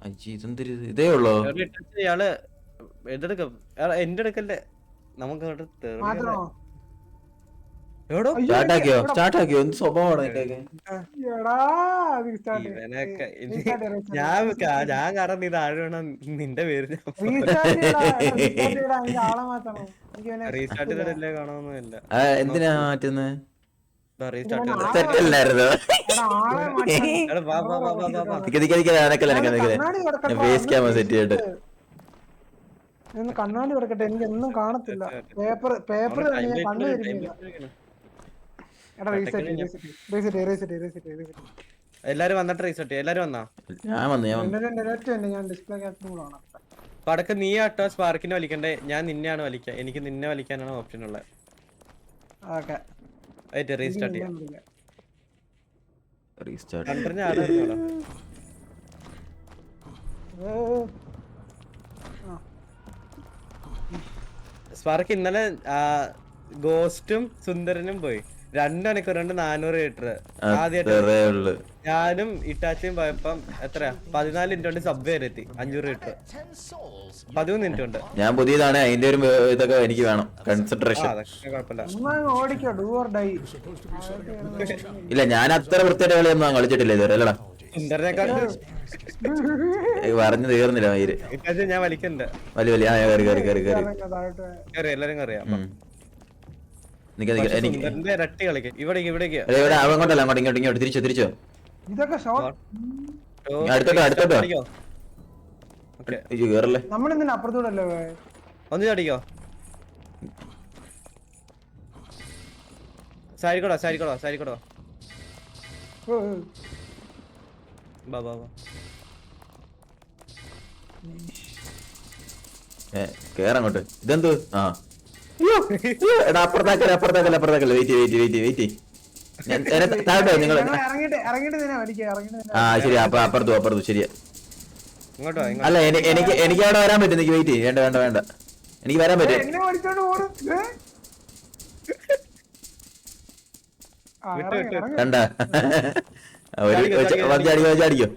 അയ്യേ ഇതെന്തൊരു ഇതേ ഉള്ളോ? ഇയാള് ഇതെടുക്ക എന്റെ എടുക്കല്ലേ നമുക്ക് അങ്ങോട്ട് മാത്രോ എവിടോ സ്റ്റാർട്ടാക്കിയോ എന്ത് സ്വഭാവമാണ് അതിന്റെയൊക്കെ? എടാ റീസ്റ്റാർട്ട് ഇവനൊക്കെ ഞാൻ റീസ്റ്റാർട്ട് ഞാൻ കാരണം ഇത് ആഴണ നിന്റെ പേര് ചെയ്യടാ അതിന്റെ ആളെ മാറ്റണം റീസ്റ്റാർട്ട് ചെയ്തിട്ടല്ലേ കാണുമൊന്നുമില്ല. എന്തിനാ മാറ്റുന്നത്? റീസ്റ്റാർട്ട് തെറ്റല്ലായിരുന്നു. ആളെ മാറ്റാൻ ഫേസ് ക്യാമറ സെറ്റ് ചെയ്തിട്ട് ഒന്ന് കണ്ണാടി കൊടുക്കട്ടെ, എനിക്ക് ഒന്നും കാണത്തില്ല. പേപ്പർ കണ്ണു തരുന്നില്ല. എടാ എല്ലാരും വന്നിട്ട് റീസെറ്റ് എല്ലാരും വന്നാ ഞാൻ വന്നു ഞാൻ ഡിസ്പ്ലേ ക്യാപ്ചർ ആണ്. പടക്കം നീ ആട്ടോ സ്പാർക്കിനെ വലിക്കണ്ടേ? ഞാൻ നിന്നെയാണ് വലിക്കാൻ. എനിക്ക് നിന്നെ വലിക്കാനാണ് ഓപ്ഷൻ ഉള്ളത്. റീസ്റ്റാർട്ട് ചെയ്യാം. സ്പാർക്ക് ഇന്നലെ ഗോസ്റ്റും സുന്ദരനും പോയി. 2 മണിക്കൂർ 400 ലിറ്റർ ആദ്യമായിട്ട് ഞാനും ഇറ്റാച്ചിയും പോയപ്പം എത്രയാ 14 മിനിറ്റ് കൊണ്ട് സബ് വരെ എത്തി. 500 ലിറ്റർ 13 മിനിറ്റ് ഉണ്ട്. ഞാൻ പുതിയതാണ്, അതിന്റെ ഒരു ഇതൊക്കെ എനിക്ക് വേണം കൺസെൻട്രേഷൻ. ഇല്ല ഞാൻ അത്ര വൃത്തിയായിട്ട് കളിയൊന്നും കളിച്ചിട്ടില്ല ഇതുവരെ. അല്ലടാ സുന്ദരനേക്കാൾ പറഞ്ഞു തീർന്നില്ല മയില്. ഞാൻ വലിക്കണ്ട്. വലിയ വലിയ എല്ലാരും അറിയാം. അങ്ങോട്ടല്ല അങ്ങോട്ട് ഇങ്ങോട്ട് തിരിച്ചോ തിരിച്ചോ അടുത്തോട്ടോ കേറല്ലേ. ഒന്ന് ചാടിക്കോ. സാരിക്കോടോ സാരിക്കോടോ സാരിക്കോടോ ബാ ബാ ബാ കേറങ്ങോട്ട്. ഇതെന്ത്? ആ എടാ അപ്പുറത്താക്കല്ലേ വെയിറ്റ് താഴോ നിങ്ങൾ. ആ ശരി അപ്പുറത്തു ശരിയാ. അല്ല എനിക്ക് അവിടെ വരാൻ പറ്റും. എനിക്ക് വെയിറ്റ് വേണ്ട എനിക്ക് വരാൻ പറ്റും. കണ്ട ചാടിക്കോ.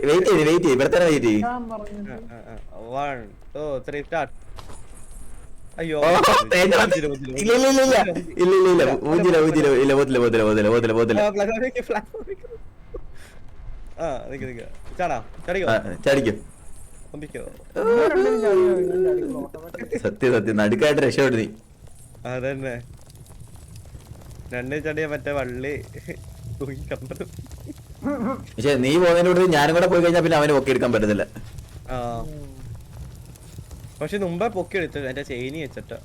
വെയിറ്റ് ഇവിടെ തന്നെ വെയിറ്റ് ചെയ്യും. 1 2 3 സ്റ്റാർട്ട്. അയ്യോ ഇല്ല ചാടിക്കോ. സത്യം നടുക്കായിട്ട് രക്ഷപ്പെട്ടു നീ. അതന്നെ 2 ചടിയ മറ്റേ വള്ളി. പക്ഷെ നീ പോകുന്നതിനോട് ഞാനും കൂടെ പോയി കഴിഞ്ഞാൽ പിന്നെ അവന് പൊക്കി എടുക്കാൻ പറ്റത്തില്ല. പക്ഷെ മുമ്പേ പൊക്കി എടുത്തു എന്റെ ചെയിനി വെച്ചിട്ട്.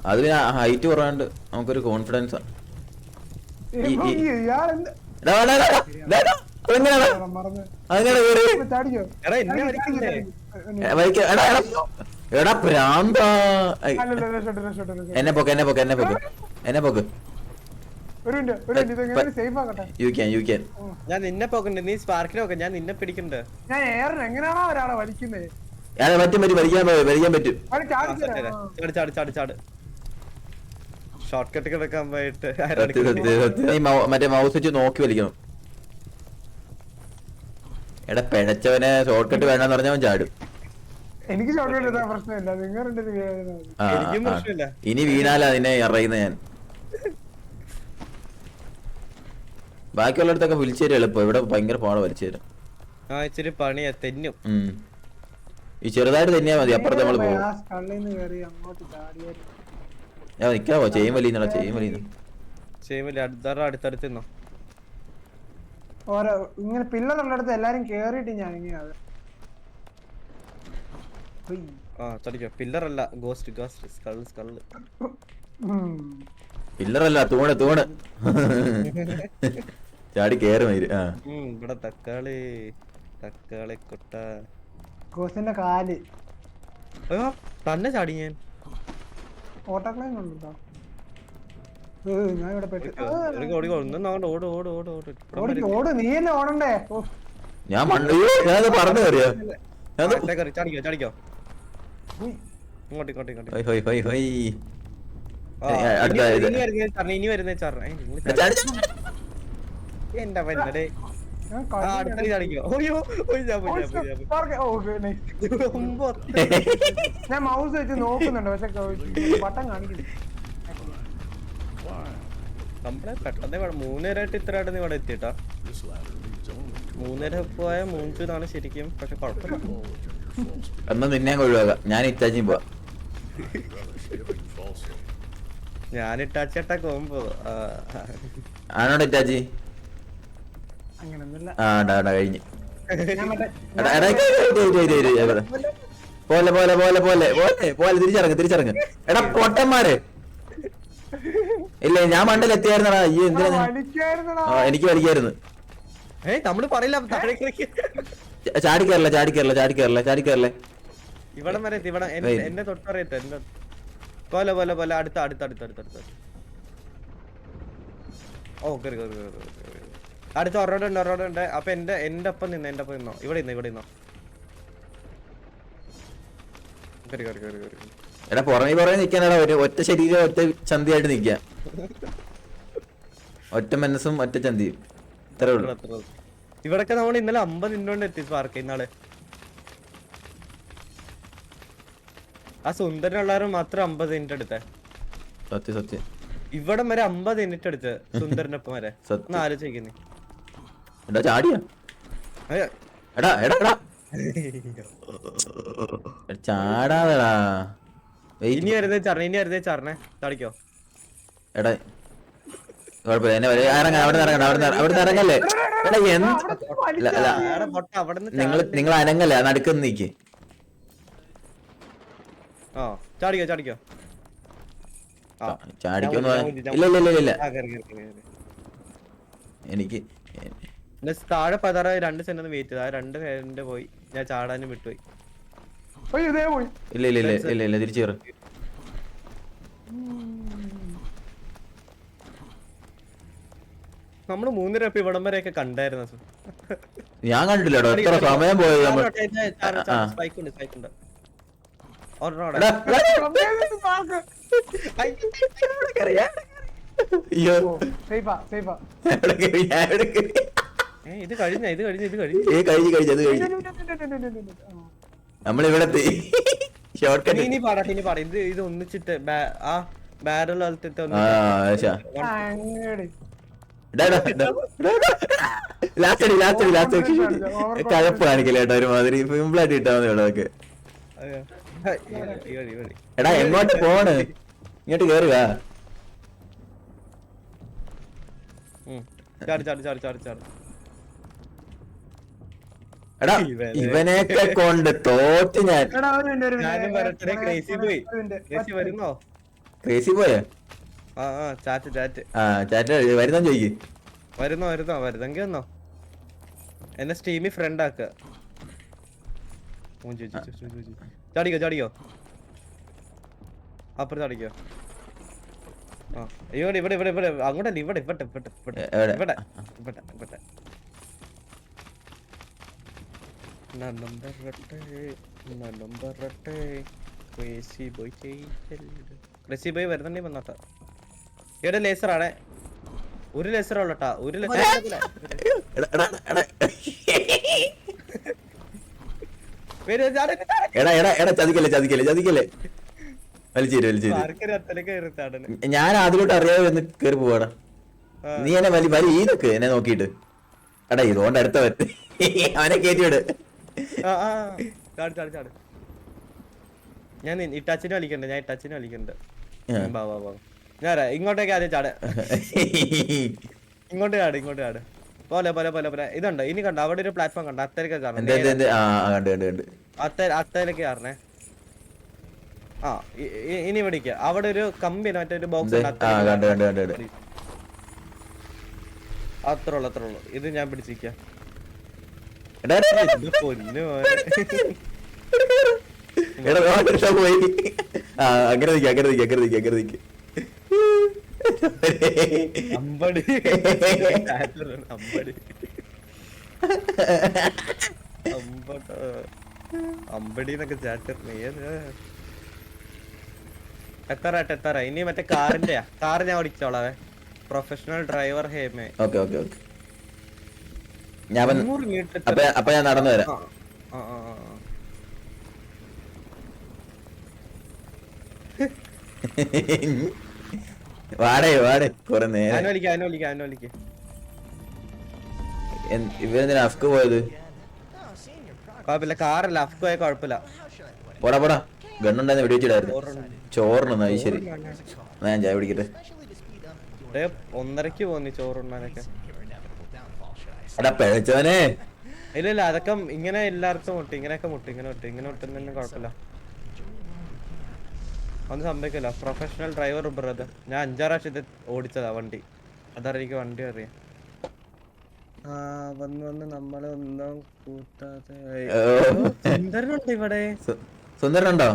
അത് പിന്നെ ഹൈറ്റ് കുറവാണ്ട് നമുക്കൊരു കോൺഫിഡൻസ്. എടാ പ്രാന്ത. എന്നെ പൊക്ക്. ഞാൻ നിന്നെ പോക്കണ്ട്. നീ സ്പാർക്കിനെ പോക്ക. ഞാൻ നിന്നെ പിടിക്കണ്ട്. എങ്ങനെയാണോ ഒരാളെ വലിക്കുന്നത്? വലിക്കാൻ പറ്റും. ചാട് ഷോർട്ട് കട്ട് കിടക്കാൻ പോയിട്ട് മറ്റേ മൗസ് വെച്ച് നോക്കി വലിക്കണം. എടാ പിഴച്ചവനെ ഷോർട്ട് കട്ട് വേണ്ടെന്ന് പറഞ്ഞവൻ ചാടും. എനിക്ക് പ്രശ്നമില്ല. നിങ്ങൾ ഇനി വീണാല അതിനെ അറിയുന്ന ഞാൻ. ബാക്കിയുള്ളടത്തൊക്കെ വിളിച്ചേരും എളുപ്പം. ഇവിടെ ഭയങ്കര പാട് വലിച്ചേരും. ഇച്ചിരി പണിയാ തെന്നും. ഈ ചെറുതായിട്ട് തന്നെയാ മതി. അപ്പുറത്ത് നമ്മള് പോകും. നിക്കാവോ? ചെയിൻ വലിയുന്നോ? അടുത്തടുത്ത് ഇങ്ങനെ പിള്ളേരുള്ളടത്ത് എല്ലാരും കേറിയിട്ട് ഞാൻ പില്ലറല്ല ഗോസ്റ്റ് സ്കള്. പില്ലറല്ല തൂണ് ചാടി കേറി മയില്. ഇവിടെ തക്കാളി കൊട്ട ഗോസിന്റെ കാല് തന്നെ ചാടി. ഞാൻ ഓട്ടോക്ലൈൻ കൊണ്ടുണ്ടോ? ഞാൻ ഇവിടെ ഓട്. നീ തന്നെ ഓടണ്ടേ? ഞാൻ പറഞ്ഞു കയറിയോ? ചാടിക്കോ. ഇനി വരുന്നേ എന്റെ പന്നടേ ഞാൻ അടുത്ത ചാടിക്കോ. അയ്യോ ഞാൻ പോയി, ഞാൻ പോയി, ഞാൻ പോയി. പറഞ്ഞ- ഓ, nice. ഒമ്പോ. ഞാൻ മൗസ് വെച്ച് നോക്കുന്നുണ്ട് പക്ഷെ ബട്ടൺ കാണിക്കുന്നു. നമ്മളെ പെട്ടെന്ന് 3 നേരമായിട്ട് ഇത്രയായിട്ട് ഇവിടെ എത്തിട്ടാ. 3 നേരം പോയ 3 നാണ് ശരിക്കും. പക്ഷെ കുഴപ്പമില്ല. എന്നാ നിന്നെ ഒഴിവാക്കാം, ഞാൻ ഇറ്റാച്ചിയും പോവാ. ഞാൻ ഇട്ടാച്ചേട്ടാ കോമ്പോ. ആണോടെ ഇറ്റാച്ചി? അങ്ങനൊന്നുമില്ല. കഴിഞ്ഞ്. ഞാൻ മറ്റേ എടാ, എടാ, പോലെ പോലെ പോലെ പോലെ പോലെ പോലെ തിരിച്ചിറങ്ങ്. എടാ പൊട്ടന്മാര്, ഇല്ല ഞാൻ മണ്ടലെത്തിയായിരുന്നടാ. ഈ എന്തിനാ വലിക്കായിരുന്നടാ. എനിക്ക് വലിക്കായിരുന്നു. നമ്മള് പറയില്ല താഴേക്ക്. ചാടിക്കേറല്ലേ. ഇവിടം വരെ എത്തി. ഇവിടെ എന്നെ തൊട്ടറിയത്തെ. എന്റെ പോലെ പോലെ പോലെ അടുത്ത. ഓ കേറി. അടുത്ത ഒരോടുണ്ട്. അപ്പൊ എന്റെ ഒപ്പം നിന്നോ. ഇവിടെ നിന്നോ. കേറി. എടാ പുറമെ നിക്കാനടാ. ഒറ്റ ശരീരം ഒറ്റ ചന്തിയായിട്ട് നിക്ക. ഒറ്റ മനസ്സും ഒറ്റ ചന്തിയും. ഇത്രേ ഉള്ളൂ. ഇവിടൊക്കെ നമ്മൾ ഇന്നലെ 50 ഇന്നോണ്ട് എത്തി പാർക്ക് ഇന്നാള്. ആ സുന്ദരനുള്ളവരും മാത്രം 50 മിനിറ്റ് എടുത്തേ. സത്യം. ഇവിടം വരെ 50 മിനിറ്റ് എടുത്ത് സുന്ദരന്റെ ഒപ്പം വരെ. സത്യം. ആലോചിക്കുന്നേ. എടാ ചാടിയാ. എടാ ചാടാതെടാ. ഇനി വരുന്നേ ചാടണേ. ചാടിക്കോ. എടാ കുഴപ്പമില്ല, എന്നെ അവിടെ ഇറങ്ങല്ലേ. എടാ നിങ്ങൾ അനങ്ങല്ലേ, നടുക്കുന്ന നീക്ക്. ചാടിക്കോ. ചാടിക്കൊന്നും ഇല്ല. എനിക്ക് താഴെ 2 സെന്റ് ഒന്ന് വെയിറ്റ് ചെയ്ത്. ആ 2 സെന്റ് പോയി. ഞാൻ ചാടാനും വിട്ടുപോയി. അയ്യോ, ഇതേ പോയി. ഇല്ല തിരിച്ചു കയറും. നമ്മള് 3 രൂപ ഇവിടം വരെയൊക്കെ കണ്ടായിരുന്നു. ഞാൻ കണ്ടില്ലടോ, എത്ര സമയം പോയത് നമ്മൾ. സ്പൈക്കുണ്ട്. അയ്യോ സേഫാ. ഇത് കഴിഞ്ഞ അത് കഴിഞ്ഞു. നമ്മളിവിടെ ഷോർട്ട് കട്ട്. ഇനി പാടാ. ഇത് ഒന്നിച്ചിട്ട് ആ ബാരൽ പോലത്തെ കഴപ്പ് കാണിക്കില്ല കേട്ടോ. ഒരുമാതിരി സിമ്പിളായിട്ട് ഇട്ടാ മതി ഇവിടെ. എടാ എങ്ങോട്ട് പോണ്? ഇങ്ങോട്ട് കേറുക. ചാടി. എടാ ഇവനെയൊക്കെ കൊണ്ട് തോറ്റ് ഞാൻ. ഞാനും വരട്ടെ. ക്രേസി വരുന്നോ? ക്രേസി പോയോ? ചാറ്റ് വരുന്നോ ചോദിക്ക്. വരുന്നോ വരുന്നെങ്കിൽ വന്നോ. എന്നെ സ്റ്റീമി ഫ്രണ്ട് ആക്ക. ചാടിക്കോ. അപ്പുറത്ത് ചാടിക്കോ. ഇവിടെ അങ്ങോട്ടല്ല. ഇവിടെ ക്രേസി ബോയ് വരുന്നുണ്ടെങ്കിൽ വന്നാട്ടാ. ഇവിടെ ലേസറാണേ. ഒരു ലേസർ ഉള്ളട്ടാ. ഒരു ചതിക്കല്ലേ. വലിച്ചേര്. ഞാൻ അതിലോട്ട് അറിയാതെ വന്ന് കേറി പോവാടാ. നീ എന്നെ വലി ഈ നിക്ക് എന്നെ നോക്കിട്ട്. എടാ ഇതുകൊണ്ട് അടുത്തവൻ അവനെ കേറ്റി വിട്. ചാട്. ഞാൻ ഇട്ടാച്ചിനെ കളിക്കണ്ട്. ഞാൻ ഇങ്ങോട്ടേക്ക് ആദ്യം ചാട്. ഇങ്ങോട്ട് ചാട്. പോലെ ഇതുണ്ട്. ഇനി കണ്ടോ അവിടെ ഒരു പ്ലാറ്റ്ഫോം കണ്ടോ? അത്തേക്ക് അത്തേലേക്ക് കയറണേ. ഇനി പിടിക്ക. അവിടെ ഒരു കമ്പി മറ്റൊരു ബോക്സ് അത്രേ ഉള്ളൂ. ഇത് ഞാൻ പിടിച്ചിരിക്കാം. പൊന്നു പോയി. അങ്ങനെ നിക്ക്. അമ്പടി എന്നൊക്കെ ചാറ്റർ. എത്താറ. ഇനി മറ്റേ കാറിന്റെ കാറ് ഞാൻ ഓടിച്ചോളാവേ. Professional driver ഹേമേ. ഞാൻ 300 മീറ്റർ. അപ്പൊ ഞാൻ നടന്നു വരാം. വാടേ കൊറേ നേരം. ഇവരെന്തിനാ അഫ്ക്ക് പോയത്? കുഴപ്പമില്ല, കാറല്ല അഫ്ക് പോയ കുഴപ്പമില്ല. പോടാ ഗണ്ണുണ്ടായിരുന്നു വെടിവെച്ചിടായിരുന്നു. ചോറിന് ശരി, ഞാൻ ചായ പിടിക്കട്ടെ. 1:30 പോന്നി ചോറുണ്ണാനൊക്കെ. എടാ പിഴച്ചവനെ. ഇല്ല അതൊക്കെ ഇങ്ങനെ എല്ലായിടത്തും മുട്ടി, ഇങ്ങനെയൊക്കെ മുട്ടി, ഇങ്ങനെ മുട്ടുന്നൊന്നും കുഴപ്പമില്ല, ഒന്നും സംഭവിക്കില്ല. Professional driver brother. ഞാൻ 5-6 പ്രാവശ്യം ഓടിച്ചതാ വണ്ടി, അതാണ് എനിക്ക് വണ്ടി അറിയാം. വന്ന് നമ്മളെ ഒന്നും കൂട്ടാതെ. സുന്ദരനുണ്ട് ഇവിടെ. സുന്ദരനുണ്ടോ?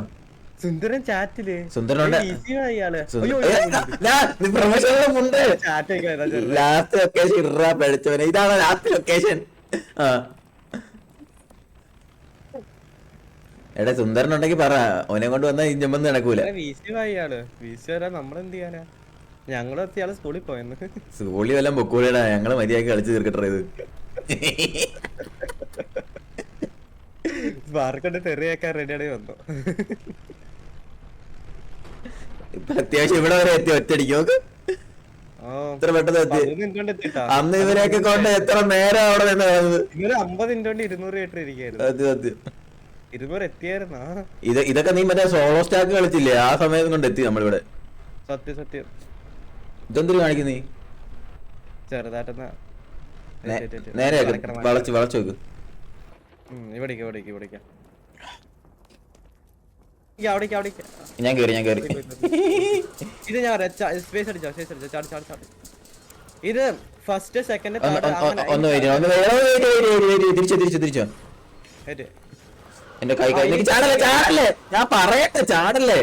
സുന്ദരൻ ചാറ്റില്. സുന്ദരനുണ്ട്. ലാസ്റ്റ് ലൊക്കേഷൻ ഇടാ പിഴച്ചവനെ. ഇതാണ് ലാസ്റ്റ് ലൊക്കേഷൻ. എടാ സുന്ദരനുണ്ടെങ്കി പറ, ഓനെ കൊണ്ട് വന്നാ ഇഞ്ചമ്പന്ന് നടക്കൂല. നമ്മളെന്ത് ചെയ്യാനാ? ഞങ്ങളും എത്തിയാള് സ്കൂളിൽ പോയെന്ന്. സ്കൂളിൽ വല്ലതും പൊക്കൂടാ, ഞങ്ങള് മര്യാദക്ക് കളിച്ച് തീർക്കട്ടെ. ഇത് മാർക്കൊണ്ട് തെറിയാക്കാൻ റെഡിയായി വന്നു. ഇപ്പൊ അത്യാവശ്യം ഇവിടെ വരെ എത്തി ഒറ്റടിക്ക് നോക്ക്. എത്ര പെട്ടെന്ന് എത്തി. അന്ന് ഇവരെയൊക്കെ കൊണ്ട് എത്ര നേരം അവിടെ നിന്ന് 50 കൊണ്ട് 200 മീറ്റർ ഇരിക്കായിരുന്നു. 200 എത്തിയായിരുന്നാ? ഇതൊക്കെ നീ മറ്റേ സോളോ സ്റ്റാക്ക് കളിച്ചില്ലേ, ആ സമയം കൊണ്ട് എത്തി നമ്മളിവിടെ. സത്യം. ഇതെന്തിനു കാണിക്കുന്നീ? ചെറുതായിട്ടെന്നാ നേരെ വളച്ചു വെക്ക്. ഞാൻ കേറി. ഇത് ഞാൻ സ്പേസ് അടിച്ചോ. ഇത് ഫസ്റ്റ് സെക്കൻഡ് ഒന്ന് തിരിച്ചോ. എന്റെ കൈ ചാടല്ലേ, ഞാൻ പറയട്ടെ, ചാടല്ലേ.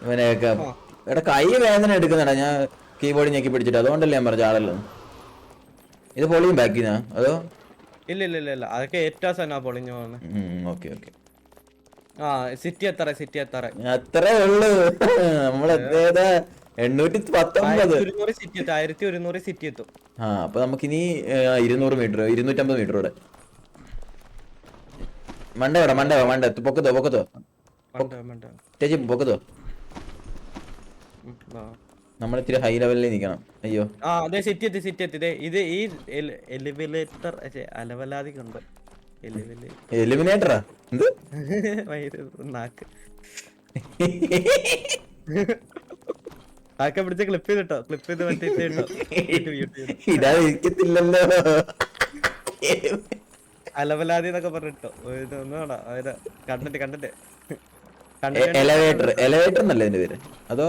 ഇവനെയൊക്കെ എടാ കൈ വേദന എടുക്കുന്നടാ. ഞാൻ കീബോർഡ് ഞെക്കി പിടിച്ചിട്ട്, അതുകൊണ്ടല്ലേ ഞാൻ പറഞ്ഞ ചാടല്ലോ. ഇത് പൊളിയും ബാക്കിനാ അതോ? ഇല്ല അതൊക്കെ ഏറ്റവും സാധനം പൊളിഞ്ഞു പോകുന്നത്. സിറ്റി എത്ര അത്രേ ഉള്ളു. നമ്മളെത്തേതാ 819 സിറ്റി 1100 സിറ്റി എത്തും. അപ്പൊ നമുക്കിനി 200 മീറ്റർ 250 മീറ്റർ കൂടെ. മണ്ട പൊക്കത്തോ ചേച്ചി പൊക്കത്തോ. നമ്മളിത്തിരി ഹൈ ലെവലിൽ നിക്കണം. അയ്യോ സിറ്റി എത്തി. ഇത് ഈ എലിവേറ്റർ അലവലാതിക്കുണ്ട്. എലിമിനേറ്ററാ എന്ത് നാക്ക് ആക്കെ പിടിച്ച ക്ലിപ്പ് ചെയ്ത് മറ്റേട്ടോ. ഇതാ ഇരിക്കത്തില്ലല്ലോ അലവലാതി എന്നൊക്കെ പറഞ്ഞിട്ടോ. ഇതൊന്നും കണ്ടിട്ട് എലവേറ്റർ എന്നല്ലേ ഇതിന്റെ പേര്? അതോ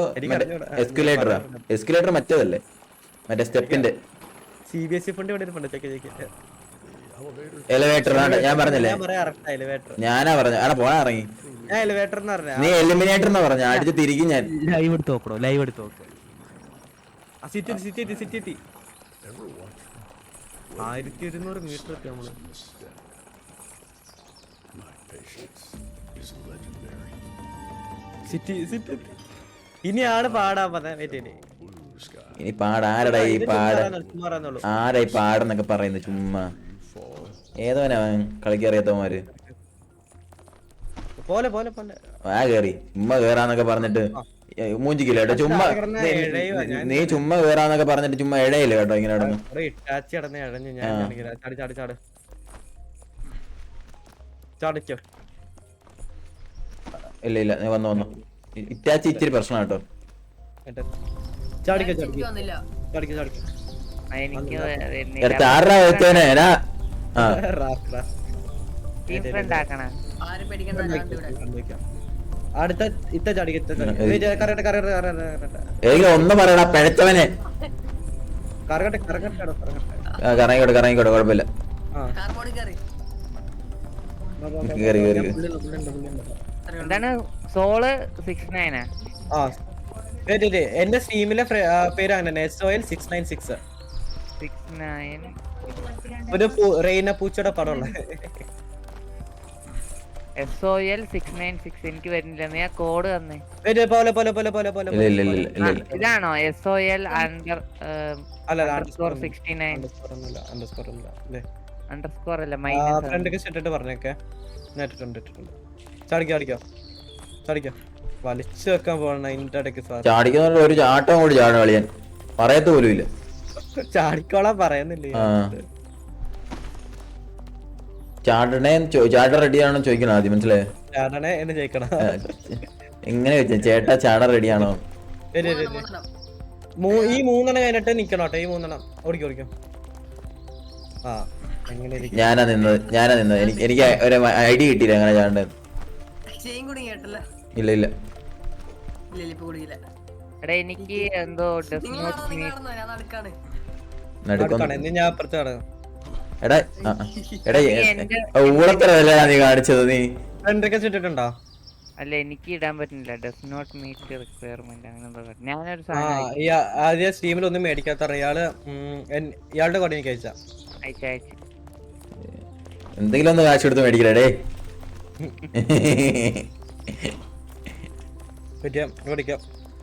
എസ്കുലേറ്റർ മറ്റേതല്ലേ, മറ്റേ സ്റ്റെപ്പിന്റെ CBSE ഫണ്ട് ഇവിടെ എലവേറ്റർ. ഞാൻ പറഞ്ഞില്ലേ, ഞാനാ പറഞ്ഞ. ആടാ പോണ ഇറങ്ങി. നീ എലിമിനേറ്റർ എന്നാ പറഞ്ഞ. അടിച്ച് തിരിക്കും ഞാൻ. ലൈവ് എടുത്ത് നോക്കണോ? സിറ്റി 1200 മീറ്റർ എത്തി നമ്മള്. സിറ്റി ഇനിയാണ് പാടാൻ പറഞ്ഞ. ഇനി പാടാരടാ ഈ പാടെന്നൊക്കെ പറയുന്നത് ചുമ്മാ. ഏതോനാ കളിക്കറിയാത്തവന്മാര് പോലെ കേറി ചുമ്മാ കേറാന്നൊക്കെ പറഞ്ഞിട്ട് മൂഞ്ചിക്കില്ല കേട്ടോ. ചുമ്മാ നീ ചുമ്മാ കേറാന്നൊക്കെ പറഞ്ഞിട്ട് ചുമ്മാ ഇഴയില്ല കേട്ടോ. ഇങ്ങനെ ഇല്ല നീ വന്നു. ഇറ്റാച്ചി ഇച്ചിരി പ്രശ്നം കേട്ടോ. ഒന്ന് പറയടാ പിഴച്ചവനെ. കറങ്ങിക്കോട്ടെ കുഴപ്പമില്ല. എന്താണ് സോള് 69? എന്റെ സ്റ്റീമിലെ പേര് അങ്ങനെ SOL696. ഒരു റെയ്ന പൂച്ചയുടെ പടമുള്ള SOL 696 എനിക്ക് വരുന്നില്ല, നീ ആ കോഡ് തന്നെ. പോലെ പോലെ പോലെ പോലെ പോലെ ഇല്ല ഇല്ല ഇല്ല ഇല്ല ഇല്ല. ഇതാണോ SOL അല്ല അണ്ടർസ്കോർ 69 അണ്ടർസ്കോർ അല്ല മൈനസ്. ഫ്രണ്ട് ഇട്ടിട്ട് പറഞ്ഞേക്കെ. ഇട്ടിട്ടുണ്ട്. ചാടിക്കോ വലിച്ചു വെക്കാൻ പോകണം അതിന്റെ ഇടയ്ക്ക് സാർ. ചാടിക്കുന്ന ഒരു ചാട്ടം കൂടി ചാട കളിയാൻ പറയത്ത പോലും ഇല്ല. ചാടിക്കോളാൻ പറയുന്നില്ലേ? ചാടണേ ചാട റെഡിയാണോ ചോദിക്കണം ആദ്യം, മനസ്സിലായോ? ചാടണേ എന്ന് ചോദിക്കണം. എങ്ങനെ വെച്ച ചേട്ടാ ചാട റെഡിയാണോ? ഈ 3 കഴിഞ്ഞിട്ട് നിക്കണോട്ടെ. ഈ 3 ഓടിക്കോ. ആ എങ്ങനെ ഞാനാ നിന്നത് എനിക്ക് ഒരു ഐഡിയ കിട്ടിയില്ല അങ്ങനെ ചാടേണ്ടത്. ഇല്ല ഇല്ല എടാ എനിക്ക് എന്തോ ഞാൻ അപ്പുറത്ത് കിടക്കാം. എടാ ഊളത്തരല്ല നീ കാണിച്ചത്. നീ ഫ്രണ്ട് ഇട്ടിട്ടുണ്ടോ? അല്ല എനിക്ക് ഇടാൻ പറ്റുന്നില്ല. ഡസ് നോട്ട് മീറ്റ് റിക്വയർമെന്റ് അങ്ങനെ ഞാനൊരു ആദ്യം സ്റ്റീമിൽ ഒന്നും മേടിക്കാത്ത ഇയാളുടെ കൊടി എനിക്ക് അയച്ചാ. എന്തെങ്കിലും ഒന്ന് കാശ് എടുത്ത് മേടിക്കലേ.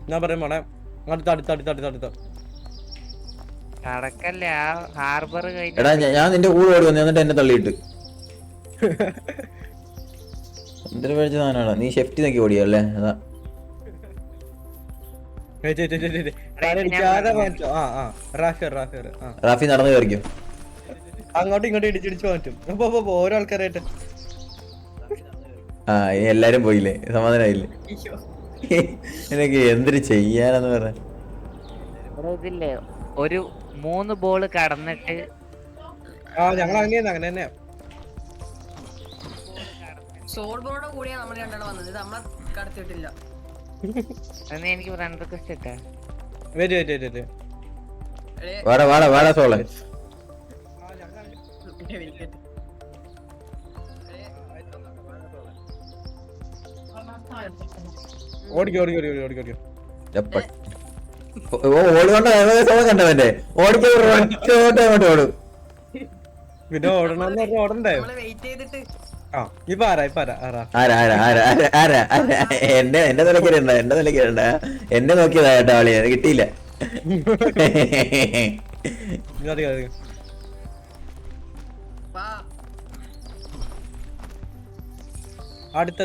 ഞാൻ പറയാം മോണെ അടുത്ത കടക്കല്ലേ ആ ഹാർബർ. എടാ ഞാൻ നിന്റെ കൂടെ ഓടി വന്നു എന്നിട്ട് എന്നെ തള്ളിയിട്ട് എന്തൊരു മേടിച്ച സാധനമാണ്. നീ ഷെഫ്റ്റ് നോക്കി ഓടിയല്ലേ? അതാ റാഫി നടന്നു കയറിക്കോ. അങ്ങോട്ടും ഇങ്ങോട്ടും ഇടിച്ചിടിച്ച് മാറ്റും ഓരോ ആൾക്കാരായിട്ട്. ആ ഇനി എല്ലാരും പോയില്ലേ? സമാധാനായില്ലേ? എനിക്ക് എന്തൊരു ചെയ്യാനെന്ന് പറ. ഇതില്ലേ ഒരു 3 ബോൾ കടന്നിട്ട് ഞങ്ങൾ അങ്ങനെ തന്നെ എനിക്ക് ഫ്രണ്ട് റിക്വസ്റ്റ് ഇട്ടാ. വാടാ സോളെ. ഓടിക്കോ ഓടുകൊണ്ട് കണ്ടവന്റെ ഓടിക്കോട്ട് ഓടും. പിന്നെ ഓടണമെന്ന് പറഞ്ഞ ഓടണ്ടേ? എന്റെ നിലയ്ക്കിടണ്ട എന്നെ നോക്കിയതാ കേട്ടോ ആളി. അത് കിട്ടിയില്ല. അടുത്ത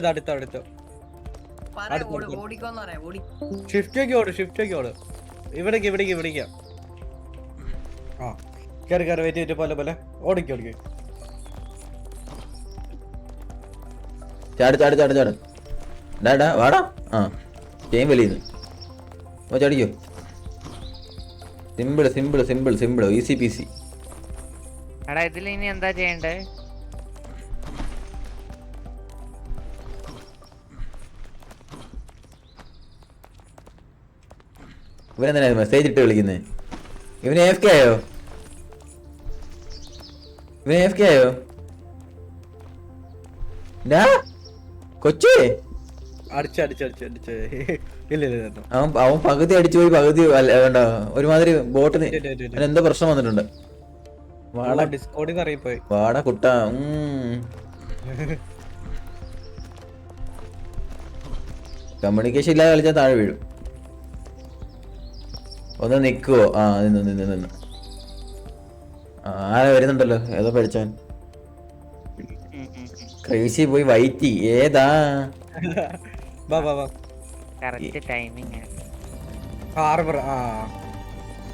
ഷിഫ്റ്റ് ഓട്. ഇവിടേക്ക് കേറി വെയിറ്റ് പോലെ ഓടിക്കോ. ചാട് വാടാ. ആ ഗെയിം വലിയുന്നു. ചാടിക്കോ. Simple easy peasy. എടാ ഇതിൽ ഇനി എന്താ ചെയ്യണ്ടേ? ഇവനെന്തിനാ മെസ്സേജ് ഇട്ട് വിളിക്കുന്നേ? ഇവന് AFK ആയോ? കൊച്ചേ അവൻ പകുതി അടിച്ചു പോയി, പകുതി വേണ്ട ഒരുമാതിരി ബോട്ടിന് എന്തോ പ്രശ്നം വന്നിട്ടുണ്ട്. വാടാ കുട്ട. കമ്മ്യൂണിക്കേഷൻ ഇല്ലാതെ കളിച്ചാൽ താഴെ വീഴും. ഒന്ന് നിക്കുവോ? ആ നിന്ന് ആരാ വരുന്നുണ്ടല്ലോ, ഏതോ പഠിച്ചവൻ. ക്രൈസി പോയി വൈറ്റി ഏതാ?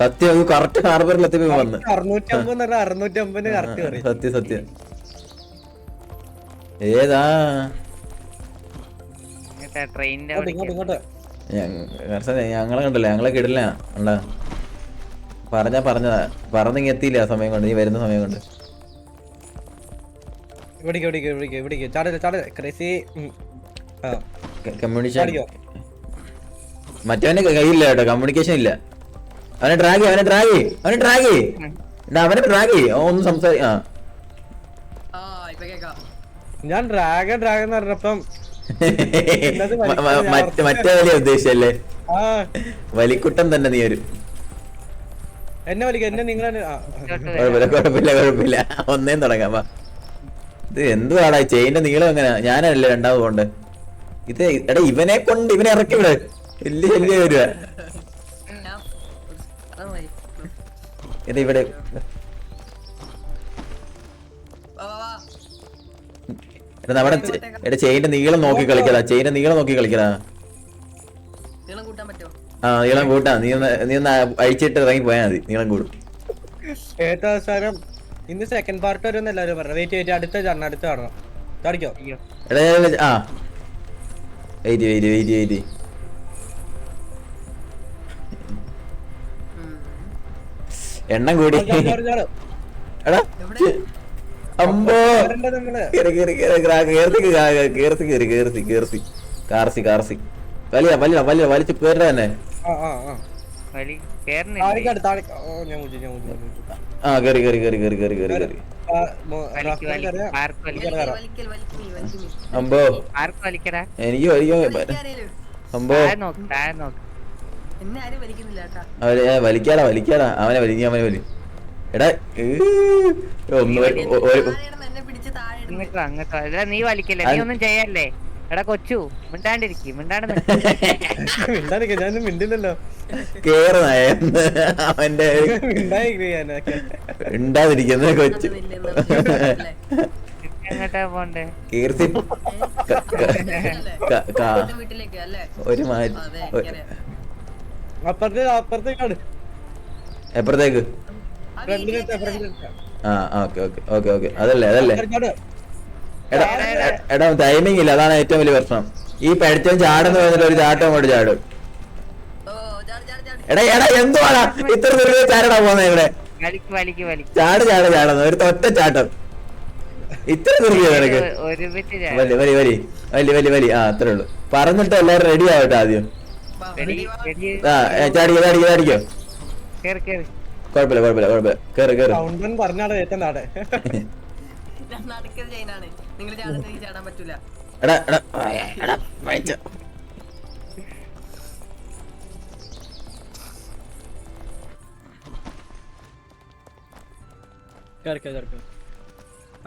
സത്യം കറക്റ്റ് ഹാർബറിൽ എത്തിപ്പോ വന്ന്. സത്യം ഏതാ? ഞങ്ങളെ കണ്ടല്ലോ, ഞങ്ങളെ കിടില്ല ഉണ്ടാ. പറഞ്ഞതാ പറഞ്ഞിങ്ങ എത്തിയില്ല ആ സമയം കൊണ്ട്, നീ വരുന്ന സമയം കൊണ്ട്. കമ്മ്യൂണിക്കേഷൻ മറ്റവന് കയ്യില്ല കേട്ടോ, കമ്മ്യൂണിക്കേഷൻ ഇല്ല. അവനെ ഡ്രാഗ് ഒന്നും സംസാരി. ഞാൻ ഡ്രാഗൺ പറഞ്ഞപ്പം മറ്റേ വലിയ ഉദ്ദേശല്ലേ? വലിക്കുട്ടൻ തന്നെ നീ ഒരു. എന്നെ വിളിക്ക, എന്നെ നിങ്ങളെ കുഴപ്പമില്ല ഒന്നേം തുടങ്ങാം. ഇത് എന്തുവാടാ ചെയിന്റെ നീളം എങ്ങനെയാ? ഞാനല്ലേ രണ്ടാമത് പോണ്ടേ? ഇത് എടാ ഇവനെ കൊണ്ട് ഇവനെ ഇറക്കി വിട്. വലിയ ശല്യം വരുക. ഇത് ഇവിടെ എടാ നമ്മുടെ എടാ ചെയിന്റെ നീളം നോക്കി കളിക്കടാ. ചെയിന്റെ നീളം നോക്കി കളിക്കടാ. ആ നീളം കൂട്ടാ. നീ ഒന്ന് അഴിച്ചിട്ട് ഇറങ്ങി പോയാ മതി. നീളം കൂടും. ഏറ്റവും അവസാനം ഇന്ന് സെക്കൻഡ് പാർട്ട് വരും എല്ലാവരും പറഞ്ഞു. വെയിറ്റ് അടുത്ത ചാടണം, അടുത്ത ചാടണം. ചാടിക്കോ. എടാ ആ വെയിറ്റ് എണ്ണം കൂടി. എടാ അമ്പോ വലിച്ചു കേറ തന്നെ. ആ കേറി അമ്പോ എനിക്ക് അമ്പോ വലിക്കാടാ അവനെ വലി. എടാ നീ വലിക്കല്ലേ, നീ ഒന്നും ചെയ്യല്ലേ. എടാ കൊച്ചു മിണ്ടാണ്ടിരിക്കും. ഞാനും മിണ്ടില്ലല്ലോ. അവന്റെ ഉണ്ടാതിരിക്കുന്ന കൊച്ചു എങ്ങോട്ടാ പോണ്ടേ? കീർത്തി ഒരു എപ്പുറത്തേക്ക്? ആ ഓക്കെ അതല്ലേ എടാ ടൈമിംഗ് ഇല്ല, അതാണ് ഏറ്റവും വലിയ പ്രശ്നം. ഈ പഠിച്ചവൻ ചാടെന്ന് പറഞ്ഞിട്ട് ഒരു ചാട്ടം അങ്ങോട്ട് ചാടും. എടാ എന്തുവാടാ ഇത്ര ദൂരം ചാടാ പോന്നെ ഇവിടെ? ചാടുന്നു ഒരു ഒറ്റ ചാട്ടം. ഇത്ര ദൂരം നിനക്ക്? വലി ആ അത്രേ ഉള്ളു. പറഞ്ഞിട്ട് എല്ലാരും റെഡി ആവട്ടെ ആദ്യം. ചാടിക്കോ. കുഴപ്പമില്ല കേറ്.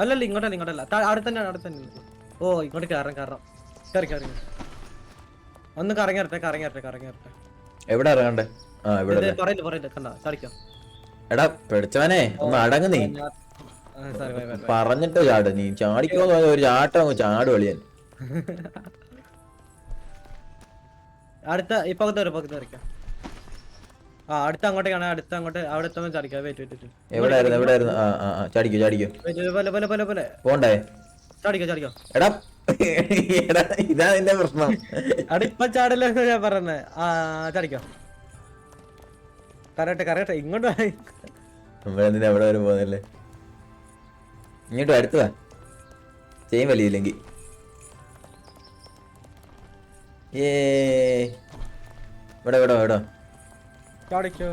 അല്ലല്ല ഇങ്ങോട്ടല്ല അവിടെ തന്നെ. ഓ ഇങ്ങോട്ട് കയറാം. ഒന്ന് കറങ്ങിയറട്ടെ. എവിടെ ഇറങ്ങണ്ടേ? ആ ഇവിടെ കണ്ടോ ചാടിക്കോ. എടാ പഠിച്ചവനെ ഒന്ന് അടങ്ങ് നീ. പറഞ്ഞിട്ട് ചാട്. നീ ചാടിക്കോന്ന് ഒരു ചാട്ടം അങ്ങ് ചാട് കളിയാൻ. അടുത്ത ഇപ്പൊ വരയ്ക്കാം. ആ അടുത്ത അങ്ങോട്ടേക്കാണ്. അവിടെ എത്തുമ്പോൾ ചാടിക്കാം. വെയിറ്റ് എവിടെയായിരുന്നു? ചാടിക്കോ പോണ്ടേ? ചാടിക്കോ. എടാ ഇതാ നിന്റെ പ്രശ്നം. ഇപ്പൊ ചാടല്ലോ ഞാൻ പറഞ്ഞേ. ചാടിക്കോ. കറക്റ്റ് ഇങ്ങോട്ട് നമ്മളെന്തിനാ എവിടെ വരെ പോകുന്നല്ലേ? ഇങ്ങോട്ട് അടുത്തതാ ചെയിൻ വലിയില്ലെങ്കിൽ. ഇവിടെ ചാടിക്കോ.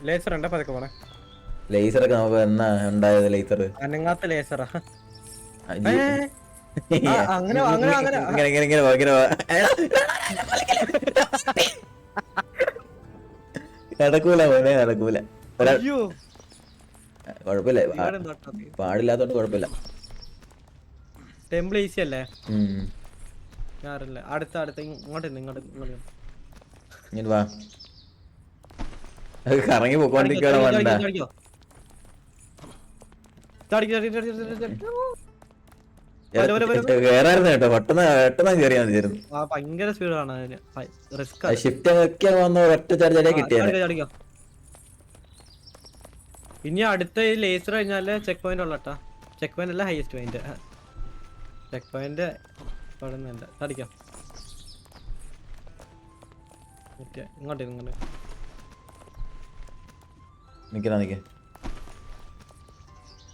ലേസർ ഉണ്ടോ? പതുക്കെ പോണേ. ലേസറൊക്കെ നമുക്ക് എന്നാ ഉണ്ടായത്? ലേസർ അനങ്ങാത്ത ലേസറാ. ഇങ്ങനെ നടക്കൂല മോനെ, നടക്കൂല. കൊഴപ്പില്ല, പാടില്ലാത്തോണ്ട് കൊഴപ്പില്ല. ടെമ്പിൾ ഈസി അല്ലേ? അടുത്ത ഇങ്ങോട്ട് വാ. കറങ്ങി പോയിക്കൊണ്ടിരിക്കണോ? കേറായിരുന്നു കേട്ടോ. പെട്ടെന്ന് കേറിയാ മതിയായിരുന്നു. ഭയങ്കര സ്പീഡാണ്. ഷിഫ്റ്റ് ഒക്കെ വന്ന ഒറ്റ ചാടിയാലേ കിട്ടിയാ. ഇനി അടുത്ത ലേസർ കഴിഞ്ഞാല് ചെക്ക് പോയിന്റ് ഉള്ളട്ടാ. ചെക്ക് പോയിന്റ് അല്ല, ഹൈസ്റ്റ് പോയിന്റ്. ചെക്ക് പോയിന്റ് ചാടിക്കാം. ഇങ്ങോട്ട്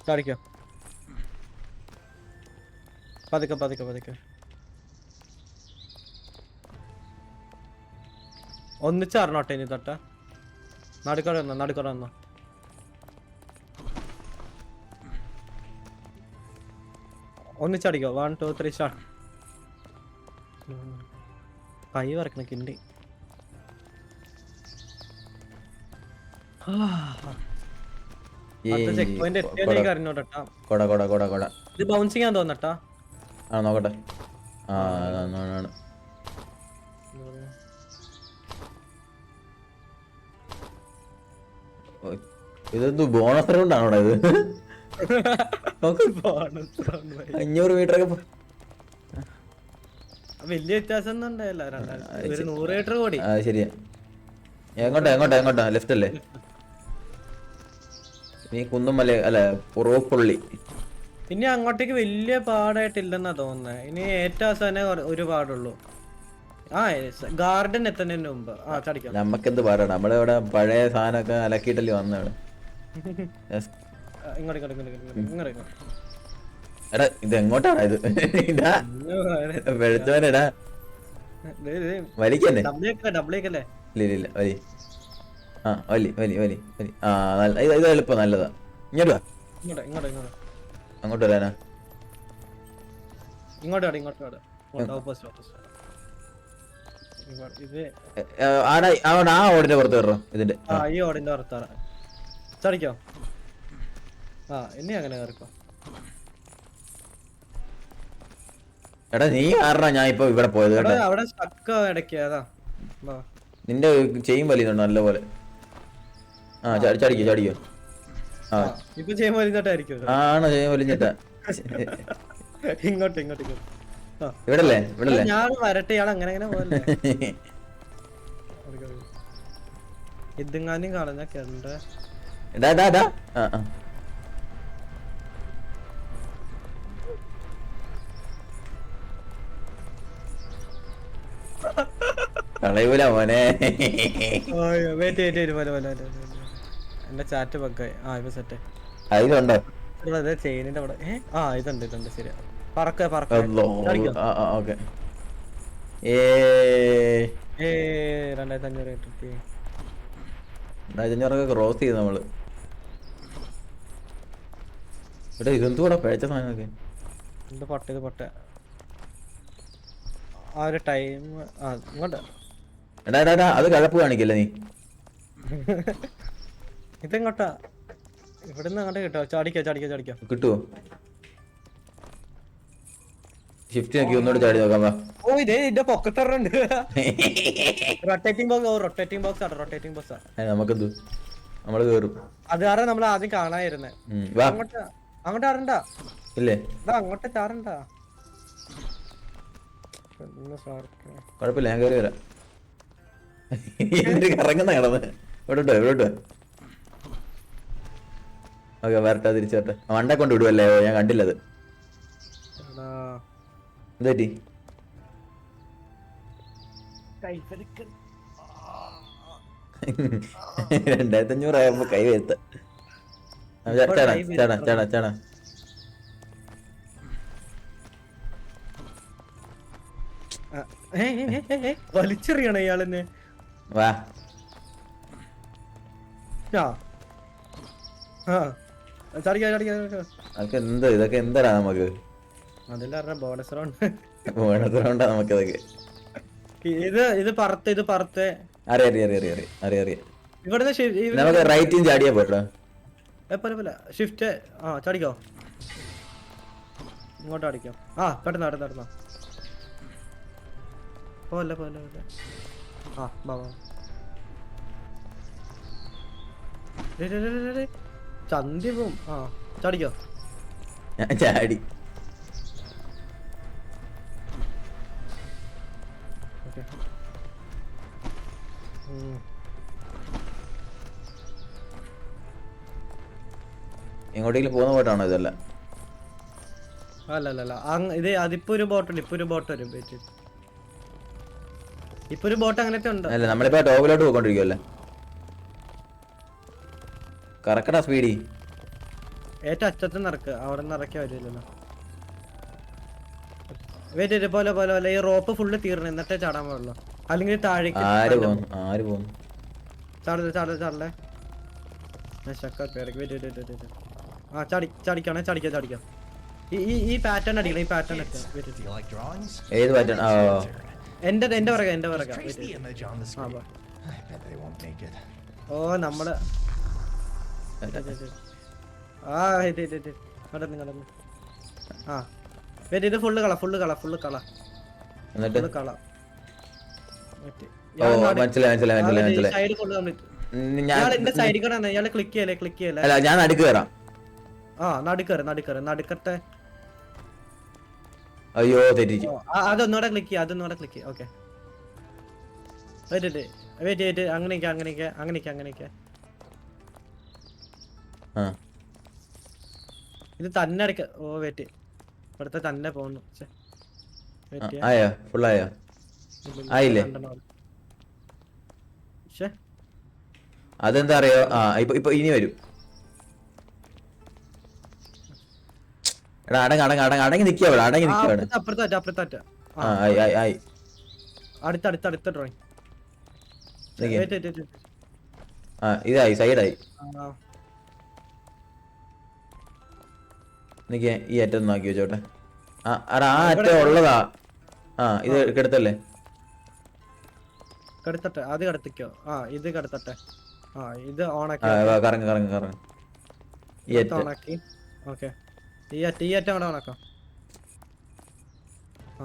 ചാടിക്കോ. പതുക്കെ ഒന്നിച്ചറിഞ്ഞോട്ടെ. ഇനി തൊട്ട നടുക്കോടെ വന്നോ. ഒന്നിച്ചടിക്കോ. 1 2 3 സ്റ്റാർട്ട്. കൈ വറക്കണ കിണ്ടി. ചെക്ക് പോയിന്റ് എത്തിയാലേക്ക് അറിഞ്ഞോട്ടാ. കൊട കൊട കൊട കൊട. ഇത് ബൗൺസിങ് ആണെന്ന് തോന്നട്ടാ. ആ നോക്കട്ടെ. ആ ആണ്. ഇതെന്തു ബോണസ് റൗണ്ട് ആണോടാ ഇത്? 500 മീറ്റർ ഒക്കെ വലിയ വ്യത്യാസം ഒന്നും ഉണ്ടായില്ല. 100 മീറ്റർ കൂടി. ശരിയാ. എങ്ങോട്ടാ ലെഫ്റ്റ് അല്ലേ? നീ കുന്നുമല അല്ല പുറപ്പുള്ളി. ഇനി അങ്ങോട്ടേക്ക് വലിയ പാടായിട്ടില്ലെന്നാ തോന്നുന്നത്. ഇനി ഏറ്റവും അവസാനം ഒരു പാടുള്ളൂ. ഗാർഡൻ എത്തുന്നതിന് മുമ്പ്. ചടിക്കാം. നമ്മക്കെന്ത് പാടാണ്, നമ്മളിവിടെ പഴയ സാധനമൊക്കെ അലക്കിയിട്ടല്ലേ വന്നവിടെ. എടാ ഇത് എങ്ങോട്ടാണ് ഇത്? ഇതാ വെളുത്തവനെടാ വലിക്കല്ലേ? ഇല്ല വലി. ആ വലി വലി വലി വലി. ആ ഇത് എളുപ്പം നല്ലതാ. ഇങ്ങോട്ട് വാ. അങ്ങോട്ട് വരാനാ? ഇങ്ങോട്ട് ആ ഓടിന്റെ പുറത്ത് കയറോ ഇതിന്റെ? ഈ ഓടിന്റെ പുറത്താണ്. ചടിക്കോ? ഇനി അങ്ങനെ കയറിക്കോ. എടാ നീ കാരണം ഞാൻ ഇപ്പൊ ഇവിടെ പോയത് കേട്ടോ. അവിടെ സ്റ്റക്ക് ഇടയ്ക്ക്. അതാ നിന്റെ ചെയിൻ വലിയുന്നുണ്ട് നല്ലപോലെ. ചടിക്കോ. ഇപ്പൊ ചെയിൻ വലിഞ്ഞിട്ടായിരിക്കും. ആണോ ചെയിൻ വലിഞ്ഞിട്ടാ? ഇങ്ങോട്ട് ഇവിടല്ലേ? ഞാൻ വരട്ടെ. ഇയാൾ അങ്ങനെ പോലെ ഇതെങ്ങാനും കളഞ്ഞ കണ്ട. കളയൂല മോനെ. എന്റെ ചാറ്റ് ബഗ്ഗായി. ഇപ്പൊ സെറ്റ്. അതിലുണ്ടോ ചെയിനിന്റെ അവിടെ? ഇതുണ്ട്. ശരിയാ. പറക്ക. ഓക്കെ. 2500 ക്രോസ് ചെയ്ത് നമ്മള്. ഇവിടെ ഇതെന്തുകൂടെ പഴച്ച സാധനമൊക്കെ. ഇത് പൊട്ട ആ ഒരു ടൈം. ഇങ്ങോട്ട് എടാ അത് കഴപ്പ് കാണിക്കല്ലേ നീ? ഇതെങ്ങോട്ടാ? ഇവിടുന്ന് അങ്ങോട്ട് കിട്ടോ? ചാടിക്കോ. കിട്ടുവോ? ഷിഫ്റ്റ് നോക്കി ഒന്നുകൂടെ ചാടി നോക്കാം. ഇതിന്റെ പൊക്കത്തറുണ്ട്. റൊട്ടേറ്റിംഗ് ബോക്സ് ആണ്. നമുക്കെന്തു, നമ്മള് കേറും. അത് കാരണം നമ്മൾ ആദ്യം കാണാതിരുന്നേ. അങ്ങോട്ട് ആറണ്ട ഇല്ലേ? അങ്ങോട്ട് ചാറണ്ട. കുഴപ്പമില്ല, ഞാൻ കയറി വരാം. കറങ്ങുന്ന കിടന്ന് ഇവിടെ ഓക്കെ വരട്ടെ, തിരിച്ചു വരട്ടെ. വണ്ടെ കൊണ്ട് വിടുവല്ലേ? ഞാൻ കണ്ടില്ലത്. എന്താ പറ്റി? 2500 ആയപ്പോ കൈ വരുത്ത. ചാടാ വലിച്ചെറിയണ ഇയാളെന്നെ. വാ. ഇതൊക്കെ എന്താടാ നമുക്ക്? ബോണസ് റൗണ്ടാ നമുക്കിതൊക്കെ. ഇത് പറത്ത്. അറിയാം. ഇവിടുന്ന് നമുക്ക് റൈറ്റും ചാടിയാ പോട്ടോ. ഷിഫ്റ്റ്. ചാടിക്കോ. ഇങ്ങോട്ട് അടിക്കാം. പെട്ടെന്ന് പോലെ ചന്തി പോവും. ചാടിക്കോ. ഞാൻ ചാടി. എങ്ങോട്ടെങ്കിലും പോകുന്ന പോയിട്ടാണോ ഇതല്ല? അല്ല ഇത് അതിപ്പോ ഒരു ബോട്ട് വരും. ഇപ്പൊ ഒരു ബോട്ട് അങ്ങനത്തെ ഉണ്ട്. അല്ല നമ്മളിപ്പോ ടോപ്പിലോട്ട് പോയിക്കൊണ്ടിരിക്കുവല്ലേ? കറക്കടാ സ്പീഡി. ഏറ്റവും അറ്റത്ത് നടക്കുക. അവിടെ നിന്ന് ഇറക്കിയാ വരില്ലല്ലോ. വെയിറ്റ് പോലെ ഈ റോപ്പ് ഫുള്ള് തീർന്നു എന്നിട്ടേ ചാടാൻ പാടുള്ളൂ. അല്ലെങ്കിൽ താഴേക്ക്. ആര് പോകുന്നു? ചാടല്ലേ. ചാടിക്കാം. ഈ പാറ്റേൺ അടിക്കണം. ഈ പാറ്റേൺ ഏത് പാറ്റേൺ? എന്റെ പറക. നമ്മള് ആ കടന്ന് ആ വെയിറ്റ് ഇത് ഫുള്ള് കള എന്നിട്ട് കള ഓ മനസ്സിലായി സൈഡ് കൊണ്ട് കംപ്ലീറ്റ് ഞാൻ ഇയാൾ എന്റെ സൈഡിൽ കൂടെ ഇയാള് ക്ലിക്ക് ചെയ്യല്ലേ അല്ല ഞാൻ നടുക്ക് കയറാം. ആ നടുക്കട്ടെ അയ്യോ തെറ്റിച്ചു. അതൊന്നുകൂടെ ക്ലിക്ക് ചെയ്യാം ഓക്കെ വെയിറ്റ് അങ്ങനെയൊക്കെ ആ ഇത് തന്നെ അടക്ക ഓ വെയിറ്റ് ഇവിടുത്തെ തന്നെ പോകുന്നു ആയോ ഫുള്ളായോ ആയില്ലേ? അതെന്താ അറിയോ? ആ ഇപ്പൊ ഇനി വരും. എടാ അടങ്ങി നിക്കോ അപ്പുറത്താറ്റ ആ ആയി അടുത്ത ഡ്രോയിങ് ആ ഇതായി സൈഡായി. നിക്കേ ഈ അറ്റം നോക്കി വെച്ചോട്ടെ. ആ അറ്റം ഉള്ളതാ. ആ ഇത് കെടുത്തല്ലേ? കടത്തട്ടെ അത് കടത്തിക്കോ. ഇത് കടത്തട്ടെ. ഇത് ഓണാക്കി കറങ്ങ് ഈ അറ്റം ഓണാക്കി. ഓക്കെ ഈ അറ്റം കൂടെ ഓണാക്കാം.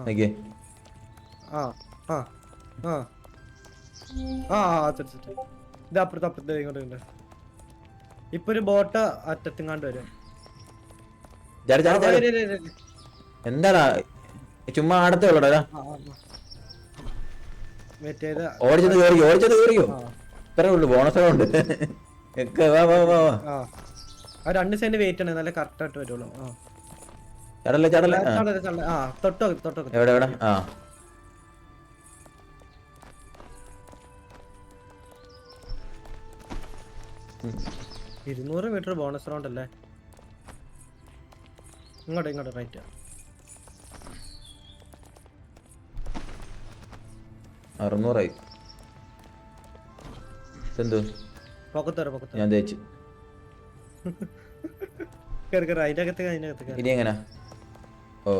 നിക്കേ ഇത് അപ്പുറത്ത് ഇങ്ങോട്ട് ഇപ്പൊ ഒരു ബോട്ട് അറ്റത്തിങ്ങാണ്ട് വരും. എന്താടാ ചുമ്മാ ആടത്തേ ഉള്ളടാ. ഓടിച്ചത് കേറിയോ ഇത്രേ ഉള്ളു. ബോണസ് ഉണ്ട്. രണ്ട് സൈഡ് വെയിറ്റ് ആണ് നല്ല കറക്റ്റ് ആയിട്ട് വരുള്ളൂ. ചടല്ലേ തൊട്ടോ എവിടെ ആ 200 മീറ്റർ ബോണസ് റൗണ്ട് അല്ലേ? ഇങ്ങോട്ട് റൈറ്റ് 600 എന്തോ ഞാൻ തേച്ചു. ഇനി എങ്ങനാ? ഓ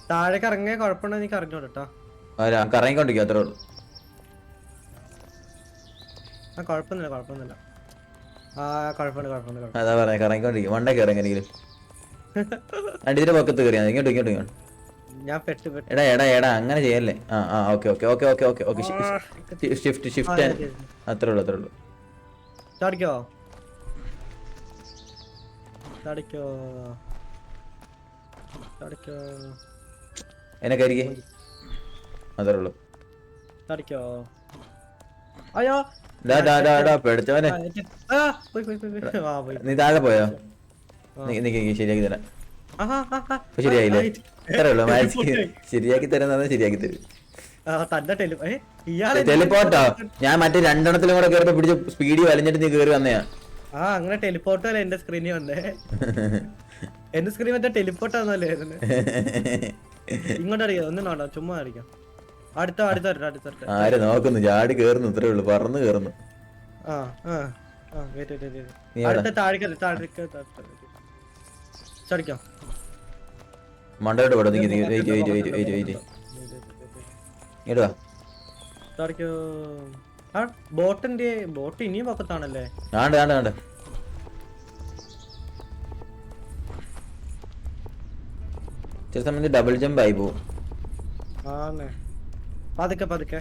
താഴേക്ക് ഇറങ്ങിയ കുഴപ്പമുണ്ടോ? എനിക്ക് അറിഞ്ഞോട്ടോ. കറങ്ങിക്കൊണ്ടിരിക്കും അത്രേ ഉള്ളു. കുഴപ്പമൊന്നുമില്ല. അതാ പറയാ കറങ്ങിക്കൊണ്ടിരിക്കും. മണ്ടേ കയറി എങ്ങനെയെങ്കിലും രണ്ടിന്റെ പൊക്കത്ത് കയറിയാ. ഇങ്ങോട്ട് ഞാൻ എടാ അങ്ങനെ ചെയ്യല്ലേ. ഓക്കെ ഷിഫ്റ്റ് അത്രേ ഉള്ളു. ചാടിക്കോ എന്നെ കരിക്കേ അത്രേ ഉള്ളു. ചാടിക്കോ. അയ്യോ പേടിച്ചവനെ. നീ താഴെ പോയോ? ശരിയാക്കി തരാം. ശരിയായില്ലേ? അത്രേ ഉള്ളു. ശരിയാക്കി തരാൻ ശരിയാക്കി തരും. ടെലിപ്പോർട്ടോ? ഞാൻ മറ്റേ 2 എണ്ണത്തിലും കൂടെ കയറിപ്പോ പിടിച്ച് സ്പീഡിൽ വലിഞ്ഞിട്ട് നീ കയറി വന്നയാ. അങ്ങനെ ടെലിപ്പോർട്ട് അല്ലേ എന്റെ സ്ക്രീനിൽ വന്നേ? എന്റെ സ്ക്രീൻ മറ്റേ ടെലിപ്പോർട്ട് ആണല്ലേ? ഇങ്ങോട്ട് അടിക്കാം. ഒന്നും വേണ്ട, ചുമ്മാ അടിക്കാം. അടുത്ത ആര് നോക്കുന്നു? ചാടി കേറുന്നു. ഇത്രേ ഉള്ളു. പറന്ന് കേറുന്നു. ചടിക്കാം. മണ്ടോട്ട് പോടാ. വെയിറ്റ് ഇടുവാ. ബോട്ട് ഇനിയും പൊക്കത്താണല്ലേ? ആണ്ട് ചില സമയത്ത് ഡബിൾ ജമ്പ് ആയി പോവും. പതുക്കെ.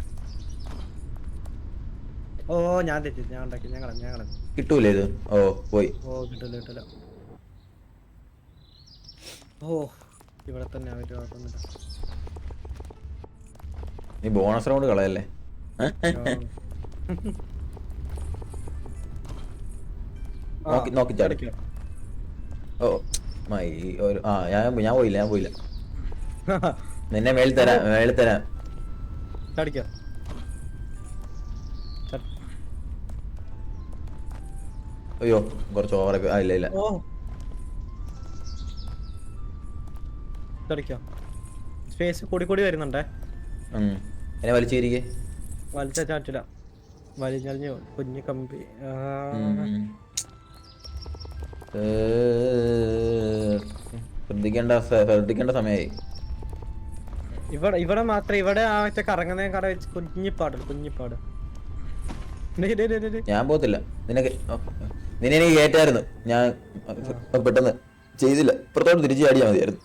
ഓ ഞാൻ തെറ്റി. ഞാൻ ഉണ്ടാക്കി. ഞാൻ കിട്ടൂലേ ഇത്? ഓ പോയി. കിട്ടില്ല. ഓ ഇവിടെ തന്നെ കുഴപ്പമൊന്നുമില്ല. നീ ബോണസ് റൗണ്ട് കളയല്ലേ? നോക്കി ചാടി. ഓ മൈ ഞാൻ പോയില്ല. നിന്നെ മേളിൽ തരാം. ചാടിക്കാം. അയ്യോ കുറച്ച് ഓവറൊക്കെ. ഇല്ല ചാടിക്കാം. സ്പേസ് കൂടി വരുന്നുണ്ടേ. എന്നെ വലിച്ചിരിക്കേ. വലിച്ച ചാറ്റില്ല. വലിഞ്ഞു കുഞ്ഞു കമ്പി. ശ്രദ്ധിക്കേണ്ട സമയായി. ഇവിടെ മാത്രം. ഇവിടെ ആ കറങ്ങുന്ന കട വെച്ച് കുഞ്ഞിപ്പാട്. ഞാൻ പോകത്തില്ല. നിന്നെ എനിക്ക് കേറ്റായിരുന്നു. ഞാൻ പെട്ടെന്ന് ചെയ്തില്ല. ഇപ്പുറത്തോട്ട് തിരിച്ചു ചാടിയാൽ മതിയായിരുന്നു.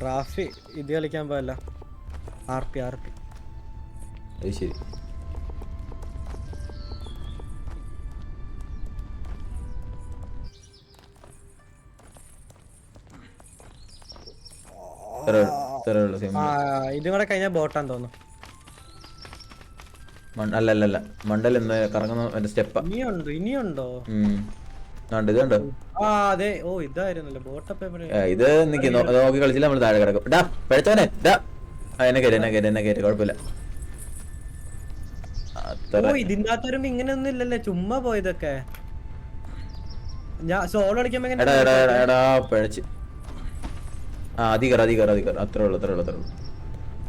റാഫി ഇത് കളിക്കാൻ പോയല്ല. RP അത് ശരി. ഇതും കൂടെ കഴിഞ്ഞാൽ ബോട്ടാന്ന് തോന്നുന്നു. അല്ലല്ല മണ്ടൽ എന്ന് കറങ്ങുന്ന സ്റ്റെപ്പാ. ഇനിയുണ്ടോ? ഇത് കണ്ടോ? ആ അതെ. ഓ ഇതായിരുന്നല്ലോ ബോട്ടപ്പ്. ഇത് നോക്കി കളിച്ചില്ല. നമ്മള് താഴെ കിടക്കും. ഡാ പഴച്ചവനെ എന്നെ കയറി കുഴപ്പമില്ല. ഇതിന്റെ അകത്ത് വരുമ്പോ ഇങ്ങനെയൊന്നും ഇല്ലല്ലേ, ചുമ്മാ പോയതൊക്കെ. ഞാൻ സോളോ അടിക്കുമ്പോ പഴച്ച് അതി കയറ അത്രേ ഉള്ളു.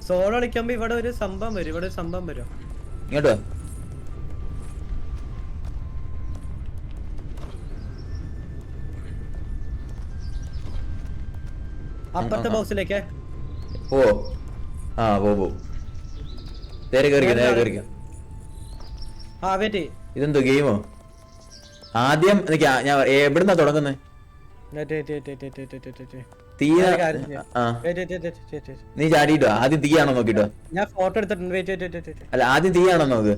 സോളോ കളിക്കുമ്പോ ഇവിടെ ഒരു സംഭവം വരും. ഇങ്ങോട്ട് വാ. അപ്പുറത്തെ ബോക്സിലേക്ക് പോ. നേരെ കേറിക്കോ. ഇതെന്തോ ഗെയിമോ? ആദ്യം ഞാൻ എവിടുന്നാ തുടങ്ങുന്നത്? നീ ചാടിട്ടോ? ആദ്യം തീയാണോ നോക്കിട്ടോ? ഞാൻ ഫോട്ടോ എടുത്തിട്ടുണ്ട്. അല്ല ആദ്യം തീയാണോ നോക്ക്.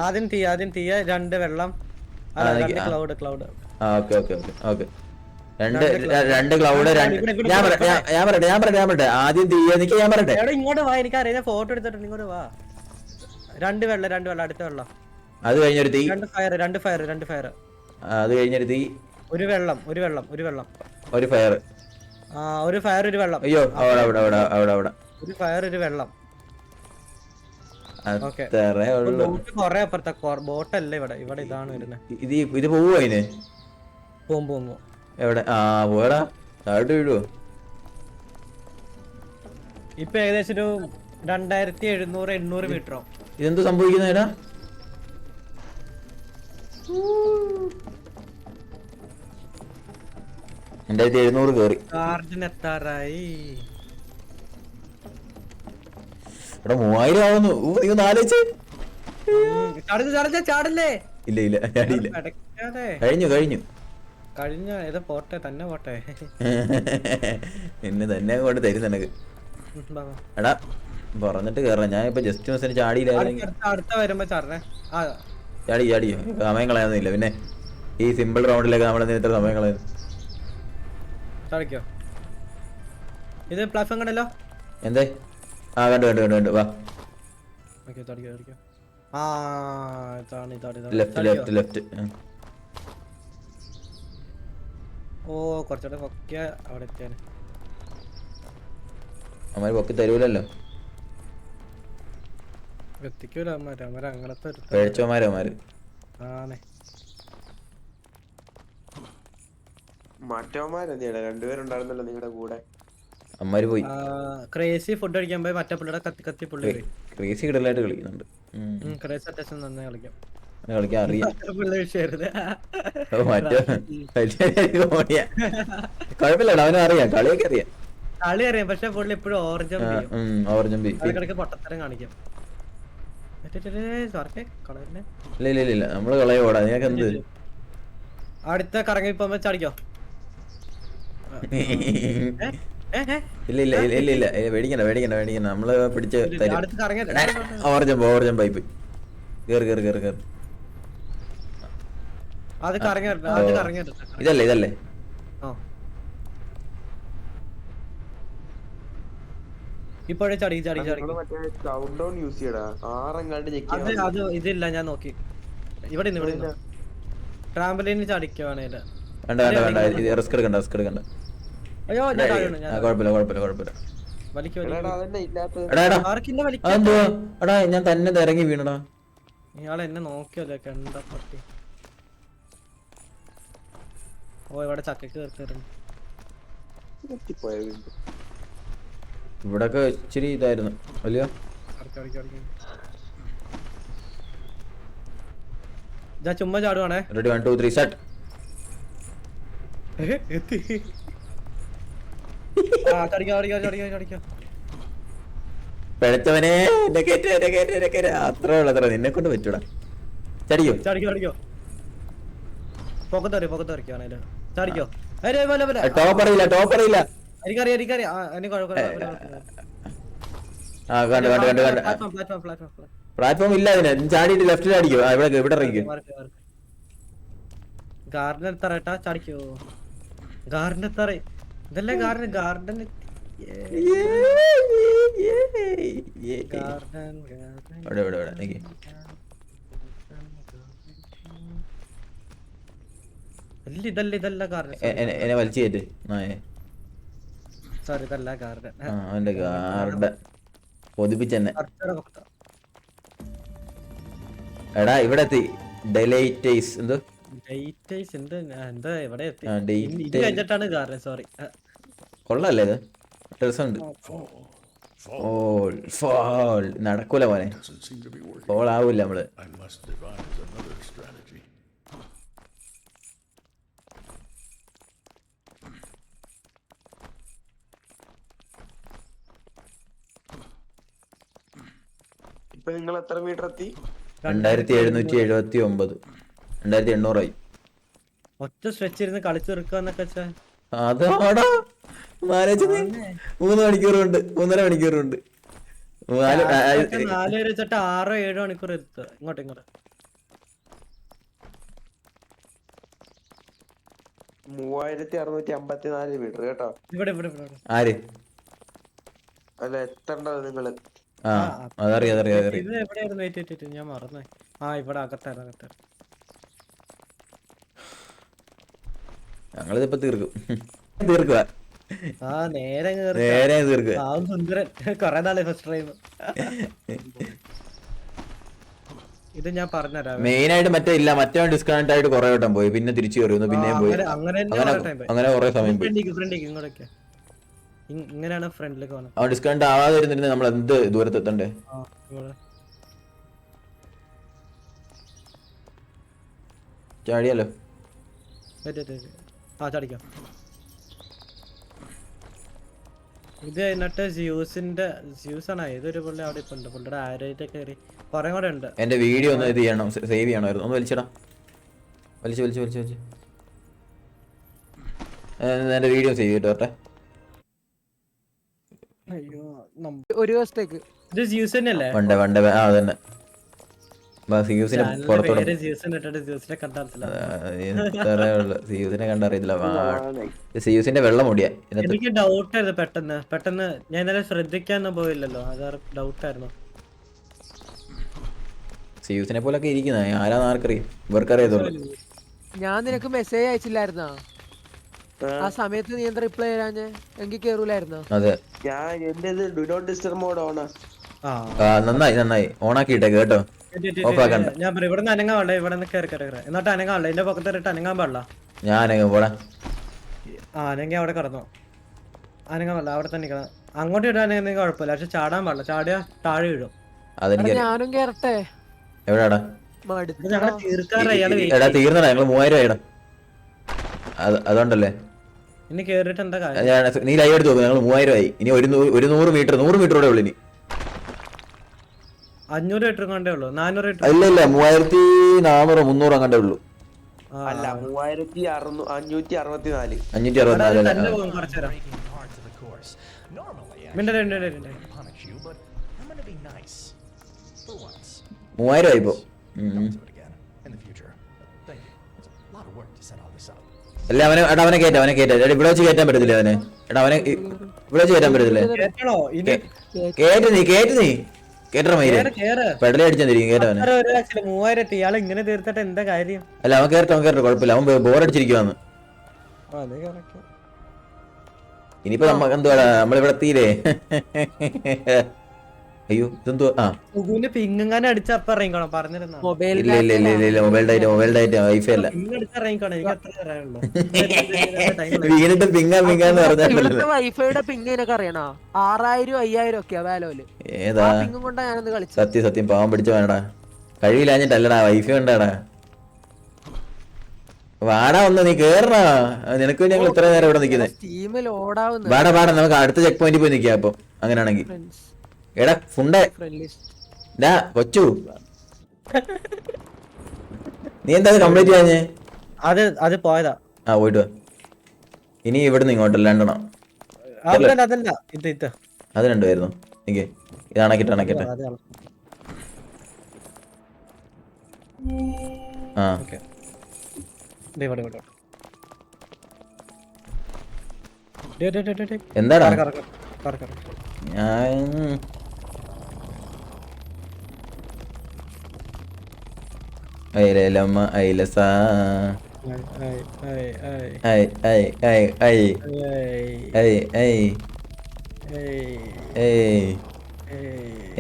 ആദ്യം തീയ 2 വെള്ളം ക്ലൗഡ്. ഓക്കെ രണ്ട് ക്ലൗഡ്. ഞാൻ പറയട്ടെ ആദ്യം തീയ നിക്ക്. ഞാൻ പറയട്ടെ ഇങ്ങോട്ട് വാ. എനിക്കറിയാം ഫോട്ടോ എടുത്തിട്ടുണ്ട്. ഇങ്ങോട്ട് വാ. 2 വെള്ളം അടുത്ത വെള്ളം. അത് കഴിഞ്ഞൊരു തീ. 2 ഫയർ. അത് കഴിഞ്ഞൊരു തീ. ഒരു വെള്ളം. ഒരു ഫയർ. ഒരു ഫയർ ഒരു വെള്ളം. അയ്യോ അവിടെ ഒരു ഫയർ ഒരു വെള്ളം. അത്രേ ഉള്ളൂ. കൊറേ അപ്പുറത്തെ ബോട്ടല്ലേ ഇവിടെ ഇതാണ് വരുന്നത്. ഇത് പോവോ അതിന്? പോവും. എവിടെ? പോടാ താഴോട്ട് വീഴുവോ? ഇപ്പൊ ഏകദേശം ഒരു 2700-800 മീറ്ററോ. ഇതെന്ത് സംഭവിക്കുന്നേടാ? 2700 കേറി. എത്താറായി. എടാ 3000 ആവുന്നു. നീ ഒന്ന് ആലോചിച്ച്. ചാടല്ലേ? ഇല്ല ചാടിയില്ല. കഴിഞ്ഞു. ഏതാ പോട്ടെ തന്നെ പോട്ടെ. എന്നെ തന്നെ കൊണ്ട് തരും നിനക്ക്. എടാ പറഞ്ഞിട്ട് കേറാം. ഞാൻ ഇപ്പൊ ജസ്റ്റ് മിസ്സിന് ചാടിയില്ലായിരുന്നു. അടുത്ത വരുമ്പോ ചാടി സമയം കളയാന്നില്ല. പിന്നെ ഈ സിമ്പിൾ റൗണ്ടിലൊക്കെ നമ്മൾ ഇത്ര സമയം കളയുന്നു. ഇത് പ്ലാറ്റ്ഫോം കണ്ടല്ലോ. എന്തേ? കണ്ടു വാ. ലെഫ്റ്റ്. ഓ കുറച്ചുകൂടെ പൊക്കിയ അവിടെ എത്തിയാണ്. അമ്മാര് പൊക്കി തരൂലല്ലോ. എത്തിക്കൂല അങ്ങനത്തെ പേടിച്ചോമാര്. മറ്റവന്മാരെന്തിയാ? 2 പേരുണ്ടായിരുന്നല്ലോ നിങ്ങളുടെ കൂടെ. അമ്മാര് പോയി. ക്രേസി ഫുഡ് അടിക്കാൻ പോയി. മറ്റേ പിള്ളേടെ കത്തി പുള്ളി ക്രേസി കിടലായിട്ട് കളിക്കുന്നുണ്ട്. ക്രേസി അത്യാവശ്യം നന്നായി കളിക്കാം അറിയാം. കുഴപ്പമില്ലടാ, അവനും അറിയാം, കളിയൊക്കെ അറിയാം. കളി അറിയാം. പക്ഷെ പുള്ളി എപ്പോഴും ഓർജം പൊട്ടത്തരം കാണിക്കാം. ഇല്ല നമ്മള് കളയോടാ. നിനക്ക് എന്ത്? അടുത്ത കറങ്ങി പോകുമ്പോ ചാടിക്കോ. ഇല്ല പേടിക്കണ്ട. നമ്മള് പിടിച്ച് ഓർജം പൈപ്പ് കേറി. ഇതല്ലേ ഇപ്പോഴേ ചാടി. ഇതില്ല, ഞാൻ നോക്കി. ഇവിടെ ട്രാമ്പലിന് ചാടിക്കുവാണേല്. വേണ്ട റിസ്ക് എടുക്കണ്ട. അയ്യോ കുഴപ്പമില്ല. എടാ ഞാൻ തന്നെ ഇറങ്ങി വീണടാ. ഇയാളെ എന്നെ നോക്കിയല്ലേ കണ്ട പട്ടി. ഓ ഇവിടെ ചക്കക്ക് കേറിട്ടുണ്ട്. ഇവിടൊക്കെ ഇച്ചിരി ഇതായിരുന്നു അല്ലയോ? ചുമ്മാ ചാടുവാണേ. Ready 1 2 3 set. പിഴച്ചവനെ എന്നെ കേറ്റ അത്രേ ഉള്ളത്ര നിന്നെ കൊണ്ട് പറ്റൂടാ. ചടിക്കോ ചാടിക്കോ പൊക്കത്തറിയാണല്ലോ. ചാടിക്കോ. ടോപ്പ് അറിയില്ല എനിക്കറിയാം. ആ കണ്ടു പ്ലാറ്റ്ഫോം ഇല്ല അതിന്. ചാടിയിട്ട് ലെഫ്റ്റിൽ അടിക്കോ. ഇവിടെ ഇറങ്ങിക്കോ. ഗാർഡൻ എത്തറേട്ടാ. ചാടിക്കോ. ഗാർഡൻ എത്തറ. ഇതല്ലേ ഗാർഡൻ. ഗാർഡൻ ഇതല്ല ഗാർഡൻ. എന്നെ വലിച്ചു കയറ്റ് നായേ. സോറി ഇതല്ല ഗാർഡൻ. അവന്റെ ഗാർഡൻ കൊതിപ്പിച്ചെന്നെ. എടാ ഇവിടെ എത്തി. ഡെലൈറ്റേഴ്സ് എന്തോ എന്താ ഇവിടെ എത്തി ഗാർഡൻ. സോറി കൊള്ളല്ലേ ഇത്. രസമുണ്ട്. ഫോൾ നടക്കൂല മോനെ. ഫോൾ ആവൂല നമ്മള്. ഇപ്പൊ നിങ്ങൾ എത്ര മീറ്റർ എത്തി? 2779. 2800 ആയി. ഒറ്റ സ്ട്രെച്ച് ഇരുന്ന് കളിച്ചു തീർക്കാന്നൊക്കെ വെച്ചാ അതാടാ 3 മണിക്കൂറുണ്ട്. 3.5 മണിക്കൂറുണ്ട്. 4 വെച്ചിട്ട് 6-7 മണിക്കൂർ എടുത്ത് ഇങ്ങോട്ട് 3654 മീറ്റർ കേട്ടോ. ഇവിടെ ആര്? അല്ല എത്തണ്ടത് നിങ്ങള്. ആ അതറിയാം. ഇത് എവിടെയായിരുന്നു? ഞാൻ മറന്നു. ഇവിടെ അകത്തായിരുന്നു. ഞങ്ങളിതിപ്പോ തീർക്കുക. നേരെ തീർക്കുക. സുന്ദരൻ കൊറേ നാളെ ഫസ്റ്റ് ടൈം. ഇത് ഞാൻ പറഞ്ഞുതരാം. മെയിൻ ആയിട്ട് മറ്റേ ഡിസ്കണക്ട് ആയിട്ട് കുറെ വട്ടം പോയി. പിന്നെ തിരിച്ചു കയറിയുന്നു. പിന്നെയും പോയി. അങ്ങനെ കുറെ സമയം പോയി. ഇങ്ങോട്ടൊക്കെ ഇങ്ങനെയാണ് ഫ്രണ്ടിലേക്ക് പോകുന്നത്. അവൻ ഡിസ്കണക്ട് ആവാതെ ഇരുന്നിട്ട് നമ്മൾ എന്ത് ദൂരത്ത് എത്തണ്ടേ? ചാടിയാലോ? ചാടിക്കാം. ഇത് എന്നിട്ട് ജ്യൂസാണ്. ഏതൊരു പുള്ളി അവിടെ ഇപ്പൊ ഉണ്ട്. പുള്ളിയുടെ ആരോഗ്യ കയറി കുറെ കൂടെ ഉണ്ട്. എന്റെ വീഡിയോ ഒന്ന് ഇത് ചെയ്യണം, സേവ് ചെയ്യണമായിരുന്നു. ഒന്ന് വലിച്ചടാ. വലിച്ചു എന്റെ വീഡിയോ സേവ് ചെയ്തിട്ട് വരട്ടെ. ഒരു ദിവസത്തേക്ക് ഇത് ജ്യൂസ് തന്നെയല്ലേ? വണ്ടേ അതന്നെ. സീയൂസിനെ പുറത്തോടെ സീയൂസിനെ കണ്ടറിയത്തില്ല. സീയൂസിന്റെ വെള്ളം മുടിയാ. എനിക്ക് ഡൗട്ട് ആയിരുന്നു പെട്ടെന്ന് ഞാൻ ഇന്നലെ ശ്രദ്ധിക്കാനൊന്നും പോയില്ലല്ലോ. അത് ഡൗട്ടായിരുന്നു. സീയൂസിനെ പോലൊക്കെ ഇരിക്കുന്ന ആരാന്ന് ആർക്കറിയും. ഇവർക്കറിയത്തുള്ളൂ. ഞാൻ നിനക്ക് മെസ്സേജ് അയച്ചില്ലായിരുന്നോ ആ സമയത്ത്? നീ എന്താ റിപ്ലൈ ചെയ്യാഞ്ഞേ? എങ്കിൽ കേറൂലായിരുന്നോ? അതെ ഞാൻ എന്റേത് ഡു നോട്ട് ഡിസ്റ്റർബ് മോഡ് ഓണാ. നന്നായി ഓണാക്കിയിട്ടേക്ക് കേട്ടോ. ഞാൻ പറയും ഇവിടെ നിന്ന് അനങ്ങാൻ പാടില്ല. ഇവിടെ നിന്ന് കയറി എന്നിട്ട് അനങ്ങാൻ പാടില്ല. എന്റെ പൊക്കത്തിട്ട് അനങ്ങാൻ പാടില്ല. ഞാൻ പോടാ. അനങ്ങി അവിടെ കിടന്നു. അനങ്ങാൻ പാടില്ല. അവിടെ തന്നെ കിടന്നു. അങ്ങോട്ട് ഇടാനെങ്കിൽ കുഴപ്പമില്ല. പക്ഷെ ചാടാൻ പാടില്ല. ചാടിയാ താഴെ വീഴും. ഞാനും കേറട്ടെ? എവിടെയാടാ? തീർക്കാറ തീർന്നടാ. ഞങ്ങള് 3000 ആയിടാ. അതുകൊണ്ടല്ലേ ഇനി കേറിട്ട് എന്താ കാര്യം? നീ ലൈവ് എടുത്ത് നോക്കും. ഞങ്ങൾ 3000 ആയി. ഇനി 100 മീറ്റർ കൂടെ ഉള്ളു. ഇനി 500 മീറ്റർ കണ്ടേ ഉള്ളൂ. 400 മീറ്റർ ഇല്ല 3400 300 അങ്ങണ്ടേ ഉള്ളൂ. അല്ല 3564. 3000 ആയിപ്പോ. അല്ല അവനെ കേറ്റ. ഇവിടെ വെച്ച് കയറ്റാൻ പറ്റത്തില്ല അവനെ. അവനെ ഇവിടെ വെച്ച് കയറ്റാൻ പറ്റത്തില്ലേ? കേറ്റ് നീ കേട്ടോ. പെടലി അടിച്ചായിരിക്കും കേട്ടവന്. 3000 ഇയാൾ ഇങ്ങനെ തീർത്തിട്ട് എന്താ കാര്യം? അല്ല അവൻ കേട്ടോ കുഴപ്പമില്ല. അവൻ ബോറടിച്ചിരിക്കുവാന്ന്. ഇനിയിപ്പോ നമുക്ക് എന്തുവാടാ നമ്മളിവിടെ തീരെ. അയ്യോ ഇതെന്തോ. പിങ്ങനെ അടിച്ച അപ്പൊ ഇറങ്ങിക്കോണം പറഞ്ഞിരുന്നു. ഇല്ല മൊബൈൽ ഡേറ്റ് വൈഫൈ അല്ല. വീണിട്ട് പിങ്ങാന്ന് പറഞ്ഞാൽ വൈഫൈയുടെ പിങ് നിനക്ക് അറിയണോ? 6000 5000 ഒക്കെയാ വാലോല്. ഏതാ കൊണ്ടാ ഞാനൊന്ന് കളിച്ചു. സത്യം പാവം പിടിച്ച വേണടാ. കഴിവില്ലാഞ്ഞിട്ടല്ലടാ വൈഫൈ ഉണ്ടാടാ. വാടാ ഒന്ന് നീ കേറണ. നിനക്ക് ഞങ്ങൾ ഇത്ര നേരം ഇവിടെ നിൽക്കുന്നത്. ടീമിൽ ഓടാവുന്ന വാടാ നമുക്ക് അടുത്ത ചെക്ക് പോയിന്റിൽ പോയി നിൽക്കാം. അപ്പൊ അങ്ങനെയാണെങ്കിൽ എടാ ഫുണ്ട ഫ്രണ്ട്ലി കൊച്ചു നീ എന്താ കംപ്ലീറ്റ് ചെയ്യാഞ്ഞേ? അത് പോയതാ. ആ പോയിട്ട് വാ. ഇനി ഇവിടുന്ന് ഇങ്ങോട്ടല്ല രണ്ടെണ്ണം. അതല്ല ഇത് അത് രണ്ടുമായിരുന്നു. എനിക്ക് ഇത് അണക്കിട്ടെ അതാണ്. ആ ഓക്കെ ഇവിടെ എന്താടാ കറ. ഞാൻ അയിലമ്മ അയിലസ ഐ ഐ ഐ ഐ ഐ ഐ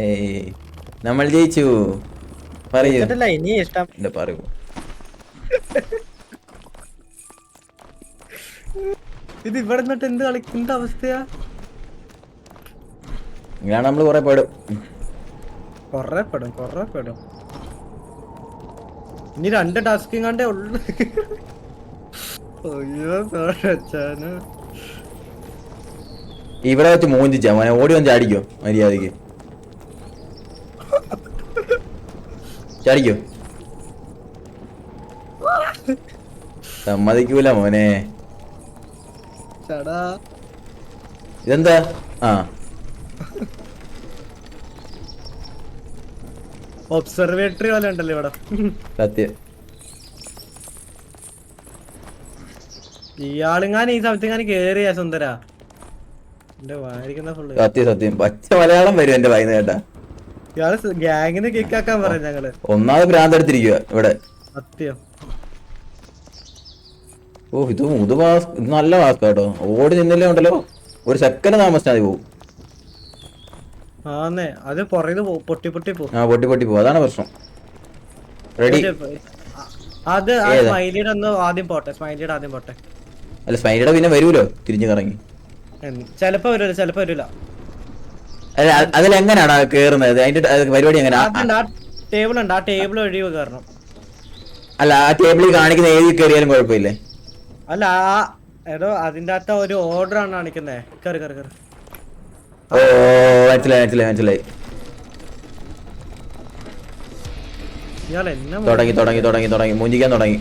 ഐ നമ്മൾ ജയിച്ചു. പറയൂ ഇനി ഇഷ്ടം. എന്റെ പറയൂ. ഇത് ഇവിടെ നിന്നിട്ട് എന്ത് കളിക്കുന്ന അവസ്ഥയാ? ഇങ്ങനെയാണ് നമ്മള് കൊറേ പെടും. കൊറേ പെടും. ഇനി 2 ടാസ്കിങ് കണ്ടേ ഉള്ളു. അയ്യോ അച്ഛാന് ഇവിടെ വെച്ച് മോഞ്ചിച്ചാ മോനെ ഓടി വന്ന് ചാടിക്കോ മര്യാദക്ക്. ചാടിക്കോ. സമ്മതിക്കൂല മോനെ. ചടാ ഇതെന്താ? ആ ഒബ്സർവേറ്ററി പോലെ ഉണ്ടല്ലോ ഇവിടെ. സത്യം. ഇയാളിങ്ങാൻ ഈ സമയത്ത് കേറിയ സുന്ദര എന്റെ വായിരിക്കുന്ന ഫുള്ള്. സത്യം പച്ച മലയാളം വരും എന്റെ വായിന്ന് കേട്ടാ. ഇയാള് ഗ്യാങ്ങിന് കിക്കാക്കാൻ പറയാം ഞങ്ങള്. ഒന്നാമത് ഭ്രാന്തെടുത്തിരിക്കുക ഇവിടെ. സത്യം. ഓ ഇത് നല്ല മാസ്ക് കേട്ടോ. ഓടി നിന്നില്ലേ ഉണ്ടല്ലോ ഒരു സെക്കൻഡ് താമസിച്ചാൽ മതി പോവും. ആന്നേ അത് പുറകിൽ പൊട്ടി പോകും. ആ പൊട്ടി പോവും. അതാണ് പ്രശ്നം. റെഡി. അത് സ്മൈലിയുടെ ഒന്ന് ആദ്യം പോട്ടെ. സ്മൈലിയുടെ ആദ്യം പോട്ടെ. അല്ല സ്മൈലിയുടെ പിന്നെ വരൂലോ തിരിഞ്ഞു കറങ്ങി. ചെലപ്പോ വരൂല. അല്ല അതിലെങ്ങനാണ് കേറുന്നത്? അതിന്റെ പരിപാടി എങ്ങനെയാ? ടേബിൾ ഉണ്ട്. ആ ടേബിൾ വഴി കയറണം. അല്ല ആ ടേബിളിൽ കാണിക്കുന്ന ഏതി കയറിയാലും കുഴപ്പമില്ലേ? അല്ല എടോ അതിന്റെ അകത്ത് ഒരു ഓർഡർ ആണ് കാണിക്കുന്നേ. കയറി. ഓ മനസ്സിലായി. ഇയാൾ എന്നെ തുടങ്ങി മൂഞ്ചിക്കാൻ തുടങ്ങി.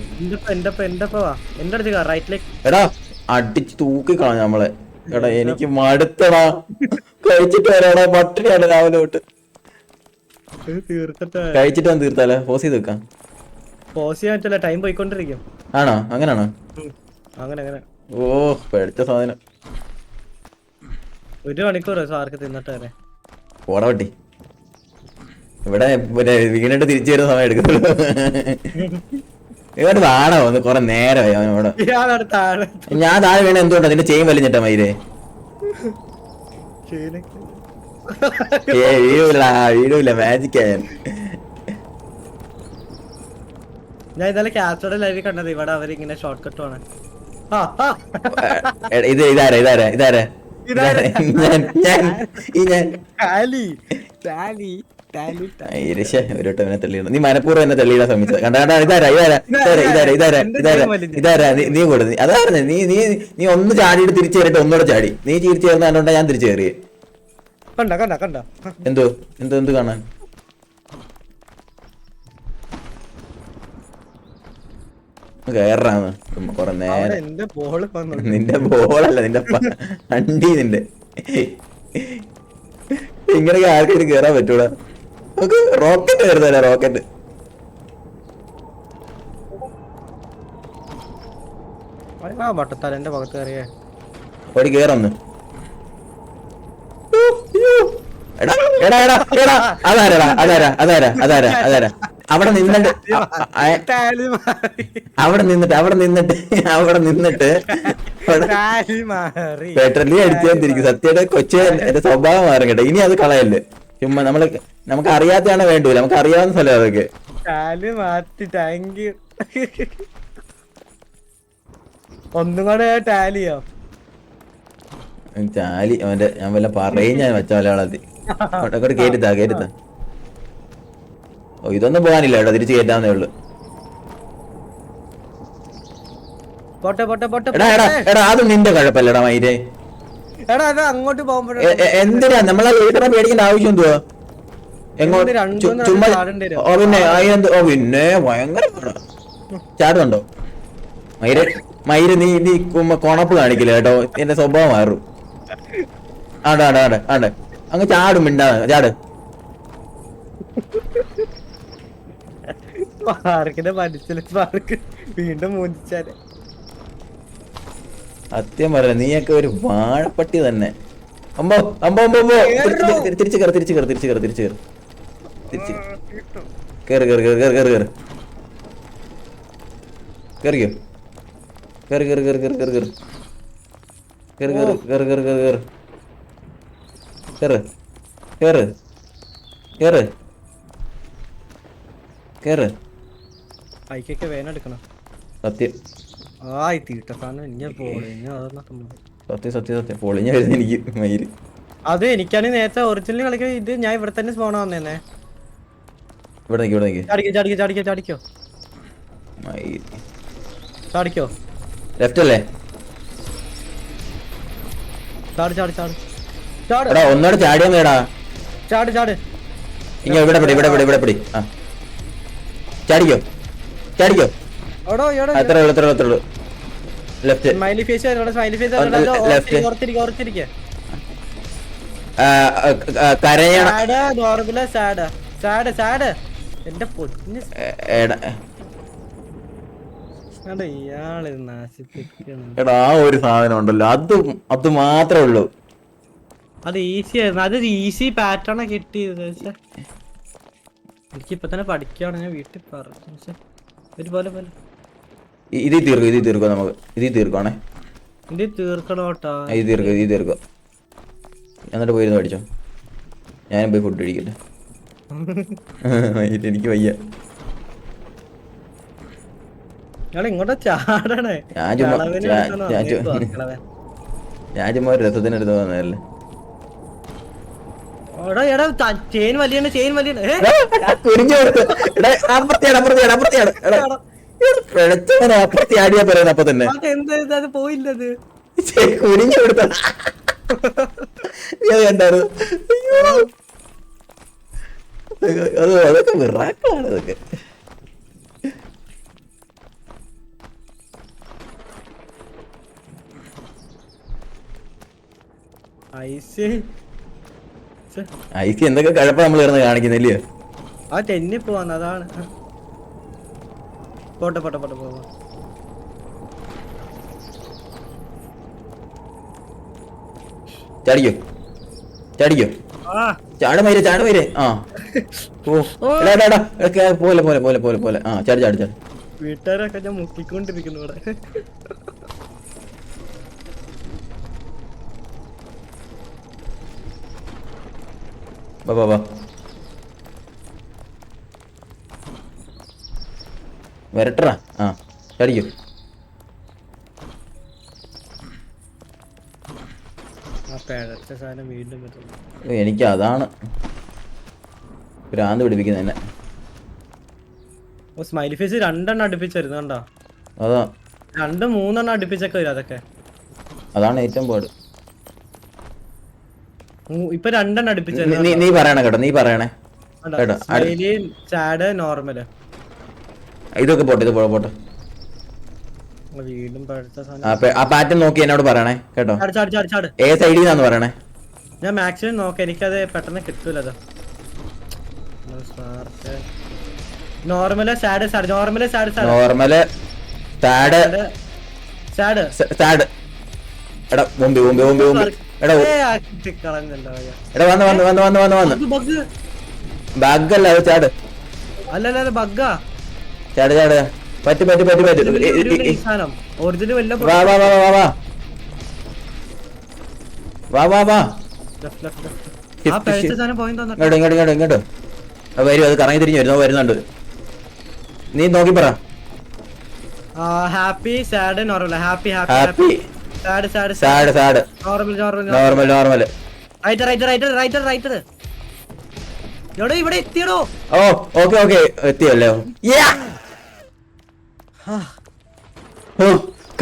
എന്റെ അടുത്ത് റൈറ്റിലേക്ക്. എടാ അടിച്ച് തൂക്കി കളഞ്ഞ നമ്മളെ. എടാ എനിക്ക് മടുത്തടാ. കഴിച്ചിട്ട് വരാടാ. പട്ടിണിയാണ് രാവിലെ തൊട്ട്. തീർക്കട്ടെ. കഴിച്ചിട്ട് വന്ന് തീർത്താലോ? പോസ് ചെയ്ത് വെക്കാം. പോസ് ചെയ്യാൻ പറ്റില്ല. ടൈം പോയിക്കൊണ്ടിരിക്കും. ആണോ? അങ്ങനാണോ? അങ്ങനെ ഓ പഠിച്ച സാധനം. 1 മണിക്കൂർ സാർക്ക് തിന്നിട്ട് വരെ. പോടാ പട്ടി. ഇവിടെ വീണിട്ട് തിരിച്ചു വരുന്ന സമയം എടുക്കുന്നുള്ളൂ. ഇവിടെ വാണോ ഒന്ന് കൊറേ നേരമായി അവനോട്. ഞാൻ താഴെ വീണ എന്തുകൊണ്ടാ? നിന്റെ ചെയിൻ വലിഞ്ഞിട്ടാ മയിലേ. വീഴൂല മാജിക് ആയ. ഞാൻ ഇന്നലെ ക്യാപ്ചറുടെ ലൈവിൽ കണ്ടത്. ഇവിടെ അവരിങ്ങനെ ഷോർട്ട് കട്ട് ആണ്. ഇതാരാ ഒരുവട്ടവനെ തള്ളിയാണ്. നീ മനഃപൂർവ്വം എന്നെ തള്ളിയിടാൻ ശ്രമിച്ചത് കണ്ടാ. ഇതാരാ നീ കൊടു. അതായിരുന്നു നീ ഒന്ന് ചാടിയിട്ട് തിരിച്ചു കയറിട്ട് ഒന്നുകൂടെ ചാടി. നീ തിരിച്ചു കയറുന്ന കണ്ടോണ്ടാ ഞാൻ തിരിച്ചു കയറിയേ. കണ്ട എന്ത് കാണാൻ? കയറാന്ന് കൊറേ നേരം. നിന്റെ ബോളല്ല നിന്റെ വണ്ടി. നിന്റെ ഇങ്ങനെയൊക്കെ ആർക്കും കേറാൻ പറ്റൂടാ. നമുക്ക് റോക്കറ്റ് കയറുന്നല്ല. റോക്കറ്റ് വട്ടത്താലെന്റെ ഭാഗത്ത് കയറിയേ. ഓടി കേറൊന്ന്. അതാരാ അവിടെ നിന്നിട്ട് പെട്രോലി അടിച്ചാന്നിരിക്കും. സത്യയുടെ കൊച്ചു എന്റെ സ്വഭാവം മാറും കേട്ടോ. ഇനി അത് കളയല്ലേ. ചുമ്മാ നമുക്ക് അറിയാത്തതാണ് വേണ്ടൂല. നമുക്ക് അറിയാവുന്ന സ്ഥലം അതൊക്കെ. ഒന്നും കൂടെ ടാലിയോ? ടാലി അവന്റെ ഞാൻ വല്ല പറയും. ഞാൻ വെച്ച മലയാളത്തിൽ കേട്ടിത്താ. ഓ ഇതൊന്നും പോകാനില്ല കേട്ടോ. തിരിച്ച് കയറ്റാന്നേ ഉള്ളു. എടാ അത് നിന്റെ കുഴപ്പല്ലടാ മൈരേ. എടാ അത് അങ്ങോട്ട് പോകുമ്പോഴേ എന്തിനാ നമ്മളെ ലീഡറെ പേടിക്കേണ്ട ആവശ്യം എന്തുവാ എങ്ങോട്ട് ചുമ്മാ ഓ പിന്നെ പിന്നെ ഭയങ്കര ചാടുന്നുണ്ടോ മയിര് നീ കൊണപ്പ് കാണിക്കില്ല കേട്ടോ എന്റെ സ്വഭാവം മാറും ആടെ അങ്ങ് ചാടും മിണ്ടാ ചാട് പാർക്കിന്റെ മനസ്സില് പാർക്ക് വീണ്ടും മൂന്നിച്ചാല് സത്യം പറയാ നീയൊക്കെ ഒരു വാഴപ്പട്ടി തന്നെ അമ്പോ അമ്പോ അമ്പോ അമ്പോ തിരിച്ചു കയറി കേറ് കേറിക്കോ കേറ് ബൈക്കൊക്കെ വേനെടുക്കണം സത്യം ആയി തീട്ട സാധനം ഇനി പോളി സത്യം പൊളിഞ്ഞ വരുന്ന എനിക്ക് മയില് അത് എനിക്കാണെങ്കിൽ നേരത്തെ ഒറിജിനൽ കളിക്കാൻ ഇത് ഞാൻ ഇവിടെ തന്നെ സ്പോണ വന്നേനെ ഇവിടെ നിക്ക് ചാടിക്കോ ചാടിക്കോ ലെഫ്റ്റ് അല്ലേ ചാട് എടാ ഒന്നോടെ ചാടിയാ മേടാ ചാട് ഇങ്ങ ഇവിടെ പിടി ആ ചാടിക്കോ ഓടോ അത്രേ ഉള്ളൂ ലെഫ്റ്റ് സ്മൈലി ഫേസ് ലെഫ്റ്റ് ഓർത്തിരിക്കുക കരയണ നോർമല് സാഡ് എന്റെ പൊന്ന് ഇയാള് നശിപ്പിക്കണം. എടാ ആ ഒരു സാധനം ഉണ്ടല്ലോ അത് മാത്രമേ ഉള്ളൂ. അത് ഈസി ആയിരുന്നു. അത് ഈസി പാറ്റേൺ കിട്ടിയത്. എനിക്കിപ്പൊ തന്നെ പഠിക്കാണ്. ഞാൻ വീട്ടിൽ പറഞ്ഞു ഒരുപോലെ പോലെ ഇതിൽ തീർക്കോ നമുക്ക്. ഇതിൽ തീർക്കുവാണേ. ഇത് തീർക്കണോട്ടാ. ഇത് തീർക്കോ. എന്നിട്ട് പോയിരുന്നു പഠിച്ചോ. ഞാനും പോയി ഫുഡ് കഴിക്കട്ടെ. എനിക്ക് വയ്യ. ഇങ്ങോട്ടാ ചാടണേ. ഞാൻ ചുമ്മാ ഒരു രസത്തിനെടുത്ത് വന്നതല്ലേ. ചെയിൻ വലിയ ആടിയാ പറയുന്നത്. അപ്പൊ തന്നെ അത് പോയില്ലത് കുനിഞ്ഞു കൊടുത്ത കണ്ടായിരുന്നു. അതൊക്കെ വിറാക്കളാണ്. അതൊക്കെ ഐസി എന്തൊക്കെ കഴപ്പ നമ്മൾ കിടന്ന് കാണിക്കുന്നില്ലയോ. ആ തെന്നി പോവാന്ന്. അതാണ്. പോട്ടെ പോവാ. ചാടിക്കോ ചാടുമയിരെ. ആ പോലെ ആ ചാടി. വീട്ടുകാരൊക്കെ ഞാൻ മുക്കിക്കൊണ്ടിരിക്കുന്നു ഇവിടെ. വാ വരട്ടറാ. ആ ചാടിക്കോ. എനിക്ക് അതാണ് ഭ്രാന്ത് പിടിപ്പിക്കുന്നത് എന്നെ. സ്മൈലി ഫേസ് 2 എണ്ണം അടുപ്പിച്ചായിരുന്നു കണ്ടോ. അതാ 2-3 എണ്ണം അടുപ്പിച്ചൊക്കെ വരും. അതൊക്കെ അതാണ് ഏറ്റവും പാട്. ഇപ്പൊ 2 എണ്ണം അടുപ്പിച്ചായിരുന്നു. നീ പറയണേ കേട്ടോ. കേട്ടോ സാഡ് നോർമല് ഇതൊക്കെ പോട്ടെ. ഇത് പോട്ടെ. വീണ്ടും ആ പാറ്റേൺ നോക്കി എന്നോട് പറയണേ കേട്ടോ. ഏത് സൈഡിൽ നിന്നാന്ന് പറയണേ. ഞാൻ മാക്സിമം നോക്കാം. എനിക്കത് പെട്ടെന്ന് കിട്ടൂലത്. നോർമല് സാഡ് എടാ മുമ്പ് എടാ വന്ന് ബാഗല്ല അത്. ചാട്. അല്ല ബഗ്ഗാ. ചാട്. പറ്റി. വാ. ഇങ്ങോട്ടോ വരും. അത് കറങ്ങി തിരിഞ്ഞു വരുന്നുണ്ട്. നീ നോക്കി പറ. Happy sad normal. Happy sad normal. Writer ഇവിടെ എത്തിയടോ. ഓ ഓക്കെ എത്തിയല്ലോ.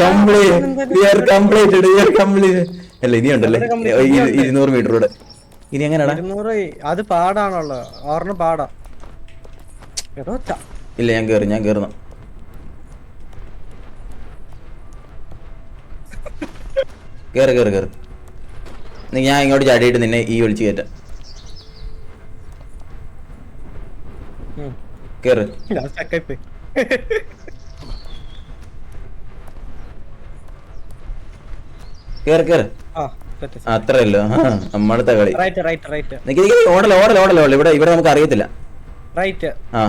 കംപ്ലീറ്റ്. അല്ല ഇനി ഉണ്ടല്ലേ 200 മീറ്റർ കൂടെ. ഇനി എങ്ങനെയാടാ? 200 അത് പാടാണുള്ളത്, ഓർണ പാടാ. എടോ ഇല്ല ഞാൻ കേറുന്നു. കേറ്. ഞാൻ ഇങ്ങോട്ട് ചാടിയിട്ട് നിന്നെ ഈ വിളിച്ച് കയറ്റാം. കേറ്. ഞാൻ സ്റ്റക്കായിപ്പോയി. കേറ്. ആ സെറ്റ്. അത്രയല്ലോ നമ്മളത്തെ കളി. റൈറ്റ് ഓടല ഇവിടെ നമുക്ക് അറിയത്തില്ല. റൈറ്റ്. ആ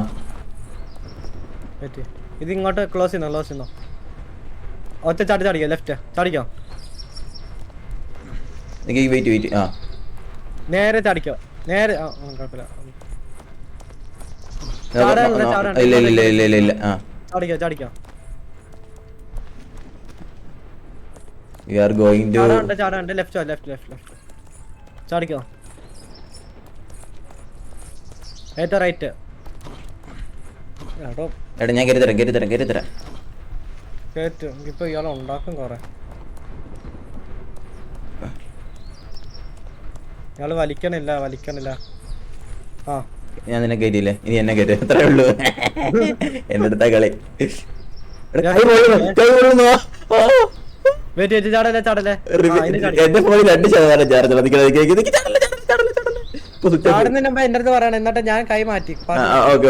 ഇത് ഇങ്ങോട്ട് ക്ലോസ് ചെയ്യുന്നോ. ഒറ്റ ചാടിക്കോ, ലെഫ്റ്റ് ചാടിക്കോ. വെയിറ്റ്. ആ നേരെ ചാടിക്കോ, നേരെ. കുഴപ്പമില്ല. ഇല്ല. ആ ചാടിക്കോ. we are going to ചാടാണ്ട് ലെഫ്റ്റ് ചാടിക്കോ. ഏറ്റവും റൈറ്റ്. എടാ ഞാൻ കയറി തരാം. കേറ്റും. ഇപ്പൊ ഇയാളെ ഉണ്ടാക്കും കൊറേ. ഇയാള് വലിക്കണില്ല. ആ ഞാൻ നിന്നെ കയറ്റിയില്ലേ, ഇനി എന്നെ കയറ്റി. അത്രേ ഉള്ളൂ എന്റെ അടുത്ത കളി. ചാടല്ലേ. എന്റെ ഫോണിൽ 2% ചാർജ്. ചാടുന്നതിന് മുമ്പ് എന്റെ അടുത്ത് പറയണം, എന്നിട്ട് ഞാൻ കൈ മാറ്റി.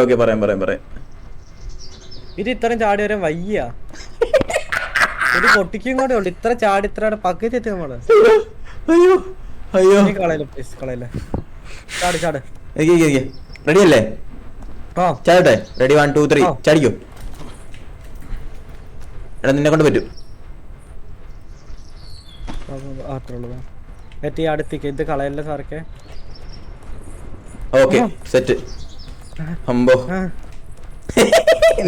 ഓക്കെ പറയാം. ഇത് ഇത്രയും ചാടി വരാൻ വയ്യ. ഒരു പൊട്ടിക്കും കൂടെ ഉള്ളു. ഇത്ര ചാടി ഇത്ര പകുതി എത്തി നമ്മള്. അയ്യോ കളയല്ലേ. ചാട്. റെഡി അല്ലേ? ചാടട്ടെ. റെഡി 1 2 3 ചാടിക്കോ. എടാ നിന്നെ കൊണ്ട് പറ്റും. അടുത്തേക്ക് ഇത് കളയല്ലേ സാറൊക്കെ. Okay set. അമ്പോ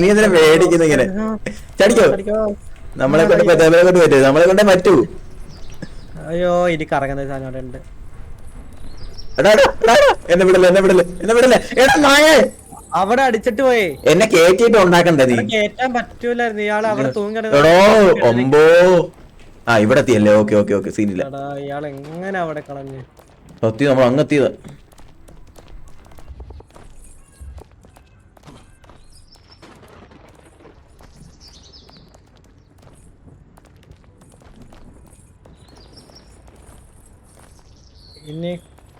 നീ എന്തിനാ പേടിക്കുന്ന ഇങ്ങനെ? ചാടിക്കോ. നമ്മളെ കൊണ്ട് പറ്റൂ. അയ്യോ ഇനി കറങ്ങുന്ന സാധനം അവിടെ ഉണ്ട്. എന്നെ വിടല്ലേ. എടാ നായേ, അവിടെ അടിച്ചിട്ട് പോയി. എന്നെ കേറ്റിട്ട് ഉണ്ടാക്കണ്ടേ നീ? കേറ്റാൻ പറ്റൂലായിരുന്നു. ഇയാൾ അവിടെ എടോ ഒമ്പോ. ആ ഇവിടെ എത്തിയല്ലേ. ഓക്കെ സീനില്ല. ഇയാൾ എങ്ങനെ അവിടെ കളഞ്ഞു? സത്യം നമ്മൾ അങ്ങെത്തിയതാ.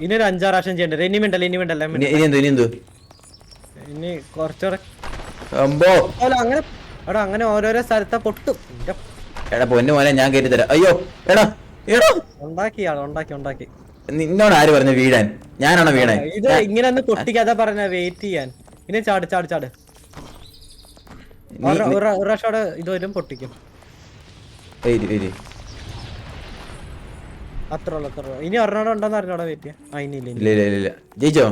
ഇനി ഒരു 5-6 പ്രാവശ്യം ചെയ്യണ്ടേ? ഇനി മിണ്ടല്ലേ. ഇനി കുറച്ചുകൂടെ അങ്ങനെ. എടാ അങ്ങനെ ഓരോരോ സ്ഥലത്തെ പൊട്ടും. എടാ പൊന്നു മോനെ ഞാൻ കയറ്റി തരാം. അയ്യോ എടാ ഉണ്ടാക്കി. നിന്നോട് ആര് പറഞ്ഞു വീഴാൻ? ഞാനാണോ വീണേ? ഇത് ഇങ്ങനെ ഒന്ന് പൊട്ടിക്കാതെ പറഞ്ഞ വെയിറ്റ് ചെയ്യാൻ. ഇനി ചാട്. ഒരു പ്രാവശ്യം ഇത് വരും പൊട്ടിക്കും. അത്ര ഇനി ഒരെണ്ണം ഉണ്ടോന്ന് അറിഞ്ഞോടാ. വെയിറ്റ് ചെയ്യാം. ഇല്ല ജയിച്ചോ?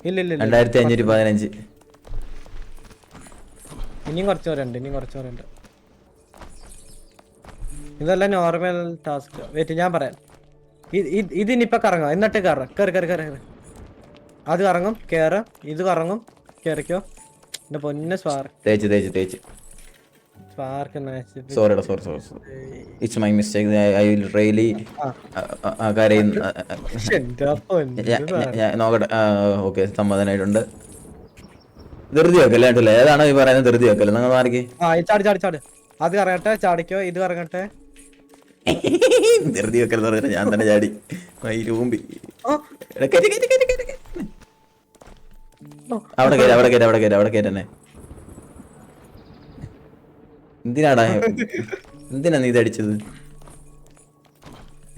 ഇല്ല 2515. ഇനിയും കുറച്ച് പേരുണ്ട്. ഇതെല്ലാം നോർമൽ ടാസ്ക്. വെയിറ്റ് ഞാൻ പറയാം. ഇതിനിപ്പൊ കറങ്ങാം. എന്നിട്ട് കേറ്. അത് കറങ്ങും, കേറ്. ഇത് കറങ്ങും, കേറിക്കോ. എന്റെ പൊന്നെ തേച്ച്. Sorry. It's my mistake. I will really നോക്കട്ടെ. ഓക്കെ സമാധാനായിട്ടുണ്ട്. ധൃതി വെക്കല്ലേ? ഏതാണോ ഈ പറയുന്നത് ധൃതി വെക്കല്ലേ? നിങ്ങൾ മാറിക്ക്. ചാട്. അത് കറങ്ങട്ടെ. ചാടിക്കോ. ഇത് കറങ്ങട്ടെ. ധൃതി വെക്കലെന്ന് പറഞ്ഞാൽ ഞാൻ തന്നെ ചാടി. മയിലൂമ്പി. അവിടെ കേറ്റന്നെ. എന്തിനാ നീ ഇതടിച്ചത്?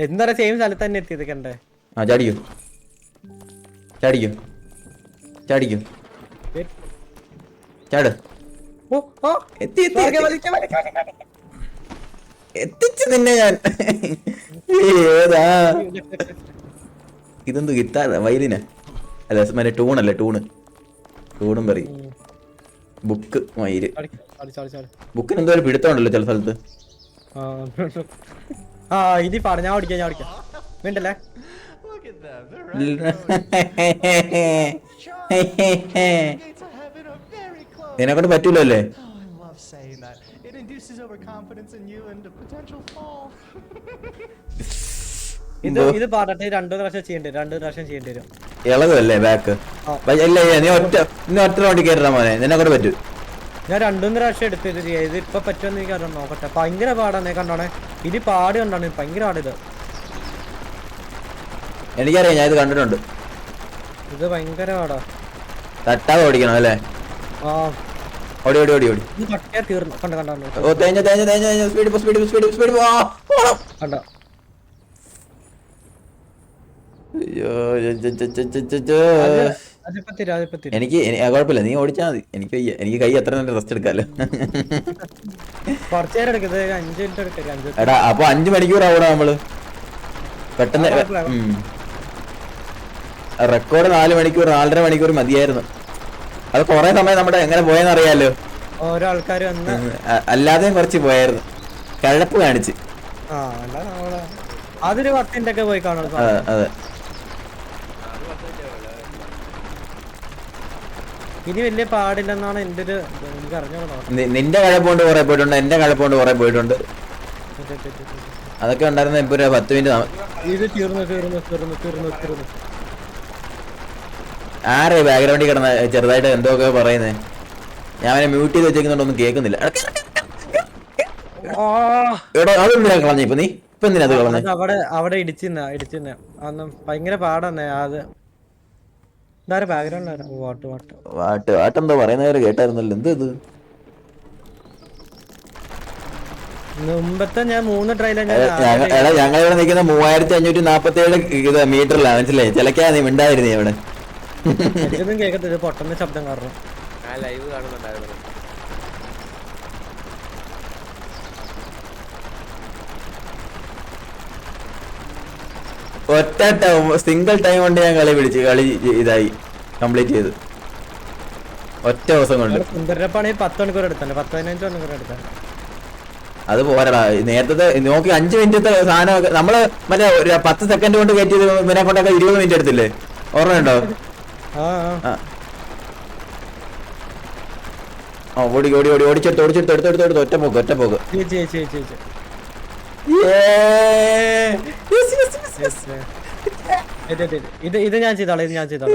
എന്താ സെയിം സ്ഥലത്ത് തന്നെ എത്തിയത് കണ്ടേ. ആ ചാടിക്കോ. ചാട്. എത്തിച്ചു നിന്നെ ഞാൻ. ഏതാ ഇതെന്ത് ഗിത്താർ വയലിന? അല്ല മറ്റേ ടൂണല്ലേ? ടൂണും പറയും. ബുക്ക് മയില്. ബുക്കിന് എന്തോ ഒരു പിടുത്തമുണ്ടല്ലോ ചില സ്ഥലത്ത്. ഇനി ഞാൻ ഓടിക്കാം. വേണ്ടല്ലേ? നിന്നെക്കൊണ്ട് പറ്റൂലോ അല്ലേ? overconfidence in you and a potential fall. ഇത് പാടട്ടെ 2 പ്രാവശ്യം ചെയ്യേണ്ടി വരും ഇളകല്ലേ ബാക്ക്? ഇല്ല നീ ഒറ്റ വണ്ടി കയറാ മോനെ, നിന്നെ കൂടെ പറ്റൂ. ഞാൻ 2-3 പ്രാവശ്യം എടുത്തിട്ട് ചെയ്യാം. ഇത് ഇപ്പൊ പറ്റുമെന്ന് എനിക്ക് അറിയാം, നോക്കട്ടെ. ഭയങ്കര പാടാണ് കണ്ടോണേ, ഇനി പാട് കണ്ടാണ് ഭയങ്കര പാടിത്. എനിക്കറിയാം, ഞാൻ ഇത് കണ്ടിട്ടുണ്ട്. ഇത് ഭയങ്കര പാടാ. തട്ടാതെ ഓടിക്കണം അല്ലേ? ആ ഓടി ഓടി ഓടി ഓടി. ഇത് തട്ടിയാ തീർന്നു. കണ്ടോ ഓ തേഞ്ഞ സ്പീഡ് കണ്ടോ. എനിക്ക് കുഴപ്പമില്ല, നീ ഓടിച്ചാ മതി. എനിക്ക് വയ്യ, എനിക്ക് കൈ എത്ര നേരം റെസ്റ്റ് എടുക്കാലോ. കുറച്ചു നേരം എടുക്കുന്നത് 5 മിനിറ്റ് എടുക്കാം. എടാ അപ്പൊ 5 മണിക്കൂർ ആവണം നമ്മള് പെട്ടെന്ന്. റെക്കോർഡ് 4 മണിക്കൂർ 4.5 മണിക്കൂർ മതിയായിരുന്നു. അത് കൊറേ സമയം നമ്മുടെ എങ്ങനെ പോയെന്ന് അറിയാലോ. ഓരോ ആൾക്കാർ അല്ലാതെയും കുറച്ച് പോയായിരുന്നു, കഴപ്പ് കാണിച്ച്. അതൊരു 10 മിനിറ്റ് ഒക്കെ പോയി കാണും. അതെ. ഇനി വലിയ പാടില്ലെന്നാണ് എന്റെ ഒരു എനിക്ക് അറിഞ്ഞോളൂ. നിന്റെ കഴപ്പുകൊണ്ട് കുറെ പോയിട്ടുണ്ട്, എന്റെ കഴപ്പുകൊണ്ട് കുറെ പോയിട്ടുണ്ട്. അതൊക്കെ ഉണ്ടായിരുന്ന ഇപ്പൊ ഒരു 10 മിനിറ്റ്. ഇത് തീർന്നു. ആരെ ബാക്ക്ഗ്രൗണ്ടിൽ കിടന്ന ചെറുതായിട്ട് എന്തൊക്കെ പറയുന്നേ? ഞാൻ അവനെ മ്യൂട്ട് ചെയ്ത് വെച്ചേക്കുന്നുണ്ടൊന്നും കേൾക്കുന്നില്ല. എടോ അതെന്തിനാ കളഞ്ഞ ഇപ്പൊ? നീ ഇപ്പൊ എന്തിനാ അത് കളഞ്ഞ? അവിടെ ഇടിച്ചിന്ന അന്ന് ഭയങ്കര പാടാന്നേ. അത് ബാക്ക്ഗ്രൗണ്ട് വാട്ടെന്തോ പറയുന്നവര് കേട്ടായിരുന്നല്ലോ. എന്ത് ഇത്? മുമ്പത്തെ ഞാൻ 3 ട്രയലാണ് ഞങ്ങളിവിടെ നിൽക്കുന്ന 3547 മീറ്ററിലാണ്, മനസ്സിലായി? ചിലക്കാ നീ മിണ്ടായിരുന്നേ അവിടെ. എനിക്കൊന്നും കേൾക്കത്തില്ല, പൊട്ടുന്ന ശബ്ദം കാരണം. ലൈവ് കാണുന്നുണ്ടായിരുന്നു. ഒറ്റ സിംഗിൾ ടൈം കൊണ്ട് ഞാൻ കളി ഇതായി കംപ്ലീറ്റ് ചെയ്തു ഒറ്റ ദിവസം കൊണ്ട്. 10 മണിക്കൂർ എടുത്തല്ലേ, 15 മണിക്കൂർ എടുത്തല്ലേ. അത് പോരടാ, നേരത്തെ നോക്കി 5 മിനിറ്റത്തെ സാധനം നമ്മള് മറ്റേ 10 സെക്കൻഡ് കൊണ്ട് കയറ്റിയത് ഇവനെ കൊണ്ടൊക്കെ 20 മിനിറ്റ് എടുത്തില്ലേ, ഓർമ്മയുണ്ടോ? ഓടിച്ചെടുത്ത് ഒറ്റ പോക്ക്. ഇത് ഞാൻ ചെയ്തോളാം. ഇത് ഞാൻ ചെയ്തോളാം.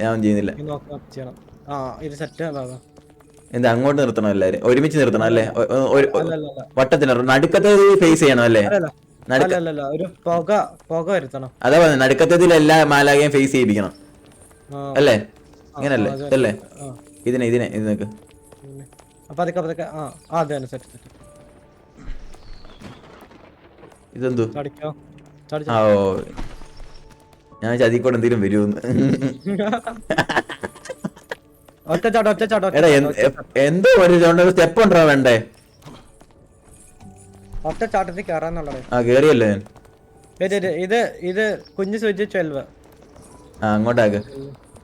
ഞാൻ ചെയ്യുന്നില്ല. ചെയ്യണം. ഇത് സെറ്റ് ബാബാ. എന്താ അങ്ങോട്ട് നിർത്തണം, എല്ലാരും ഒരുമിച്ച് നിർത്തണം അല്ലേ? വട്ടത്തിന് നടുക്കത്തെ ഫേസ് ചെയ്യണം അല്ലേ? ഒരു പുക വരുത്തണം. അതാ പറഞ്ഞ നടുക്കത്തിൽ എല്ലാ മാലാകയും ഫേസ് ചെയ്യിപ്പിക്കണം അല്ലേ? ഇങ്ങനല്ലേ അല്ലേ? ഇതിനെ നിനക്ക് ഇതെന്തു? ഓ ഞാൻ ചതിക്കൂടെ എന്തെങ്കിലും വരുമെന്ന്. എടാ എന്തോ ഒരു സ്റ്റെപ്പ് ഉണ്ടോ വേണ്ടേ? ഒറ്റ ചാട്ടത്തിൽ കേറാന്നുള്ളത്. കേറിയല്ലേ? ഇത് കുഞ്ഞു സ്വിച്ച് 12.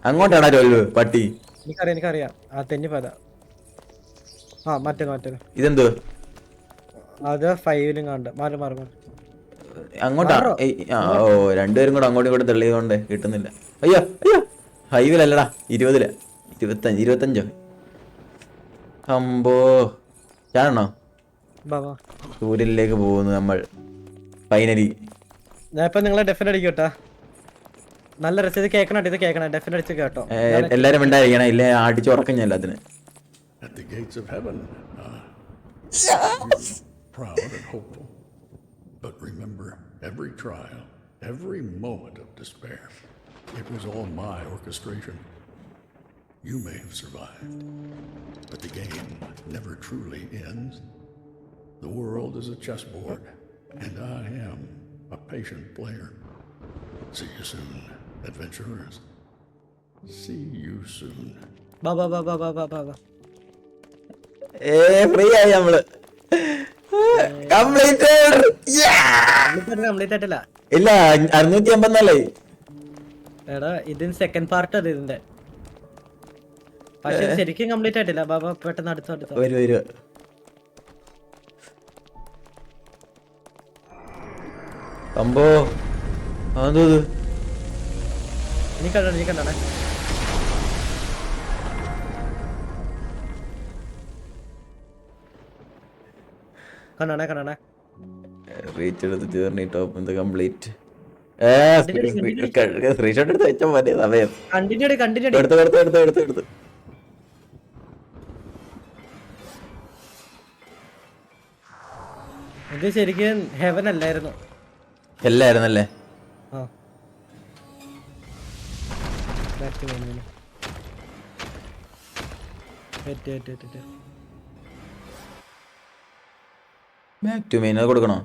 അങ്ങോട്ടാണ് 12 പട്ടി. എനിക്കറിയാം. തെന്നിപ്പത. മറ്റേ ഇതെന്തോ? അത് 5 കണ്ട് മാറി അങ്ങോട്ടാ. ഓ രണ്ടുപേരും കൂടെ അങ്ങോട്ടും ഇങ്ങോട്ടും തെളിയതുകൊണ്ട് കിട്ടുന്നില്ല. അയ്യോ ഹൈവിലല്ലടാ, 20 25 അമ്പോ. ചാടണോ? സൂര്യനിലേക്ക് പോകുന്നു നമ്മൾ ഫൈനലി. ഞാൻ ഇപ്പൊ നിങ്ങളെ ഡെഫിനറ്റ് അടിക്കട്ടാ. നല്ല രസം. ഇത് കേക്കണം ഡെഫിനറ്റ് അടിച്ച് കേട്ടോ. എല്ലാരും ഉണ്ടായിരിക്കണം, ഇല്ലേ അടിച്ചു ഉറക്കം ഞാൻ എല്ലാത്തിനും. At the gates of heaven. Proud and hopeful. But remember, every trial, every moment of despair, it was all my orchestration. You may have survived, but the game never truly ends. The world is a chessboard, and I am a patient player. See you soon, adventurers. See you soon. Bye. Free ആയി നമ്മള്. Complete ആയിട്ടില്ല. ഇല്ല 654. എടാ ഇതിന് second part അത് ഇതിന്റെ. പക്ഷെ ശരിക്കും കംപ്ലീറ്റ് ആയിട്ടില്ല. ബാബാ പെട്ടെന്ന് അടുത്ത വരും. അമ്പോ അതോ നീ കണ്ടോ? കണ്ണാണേ റീച്ച് എടുത്ത് ജേർണി ടോപ്പ് ഇത് കംപ്ലീറ്റ് സ്ക്രീൻഷോട്ട് എടുത്ത് വെച്ചാൽ മതി സമയം കണ്ടിന്യൂ എടുത്ത് ഇത് ശരിക്കും ഹെവൻ അല്ലായിരുന്നു. എല്ലായിരുന്നല്ലേ? ആ back main back to main അത് കൊടുക്കണോ?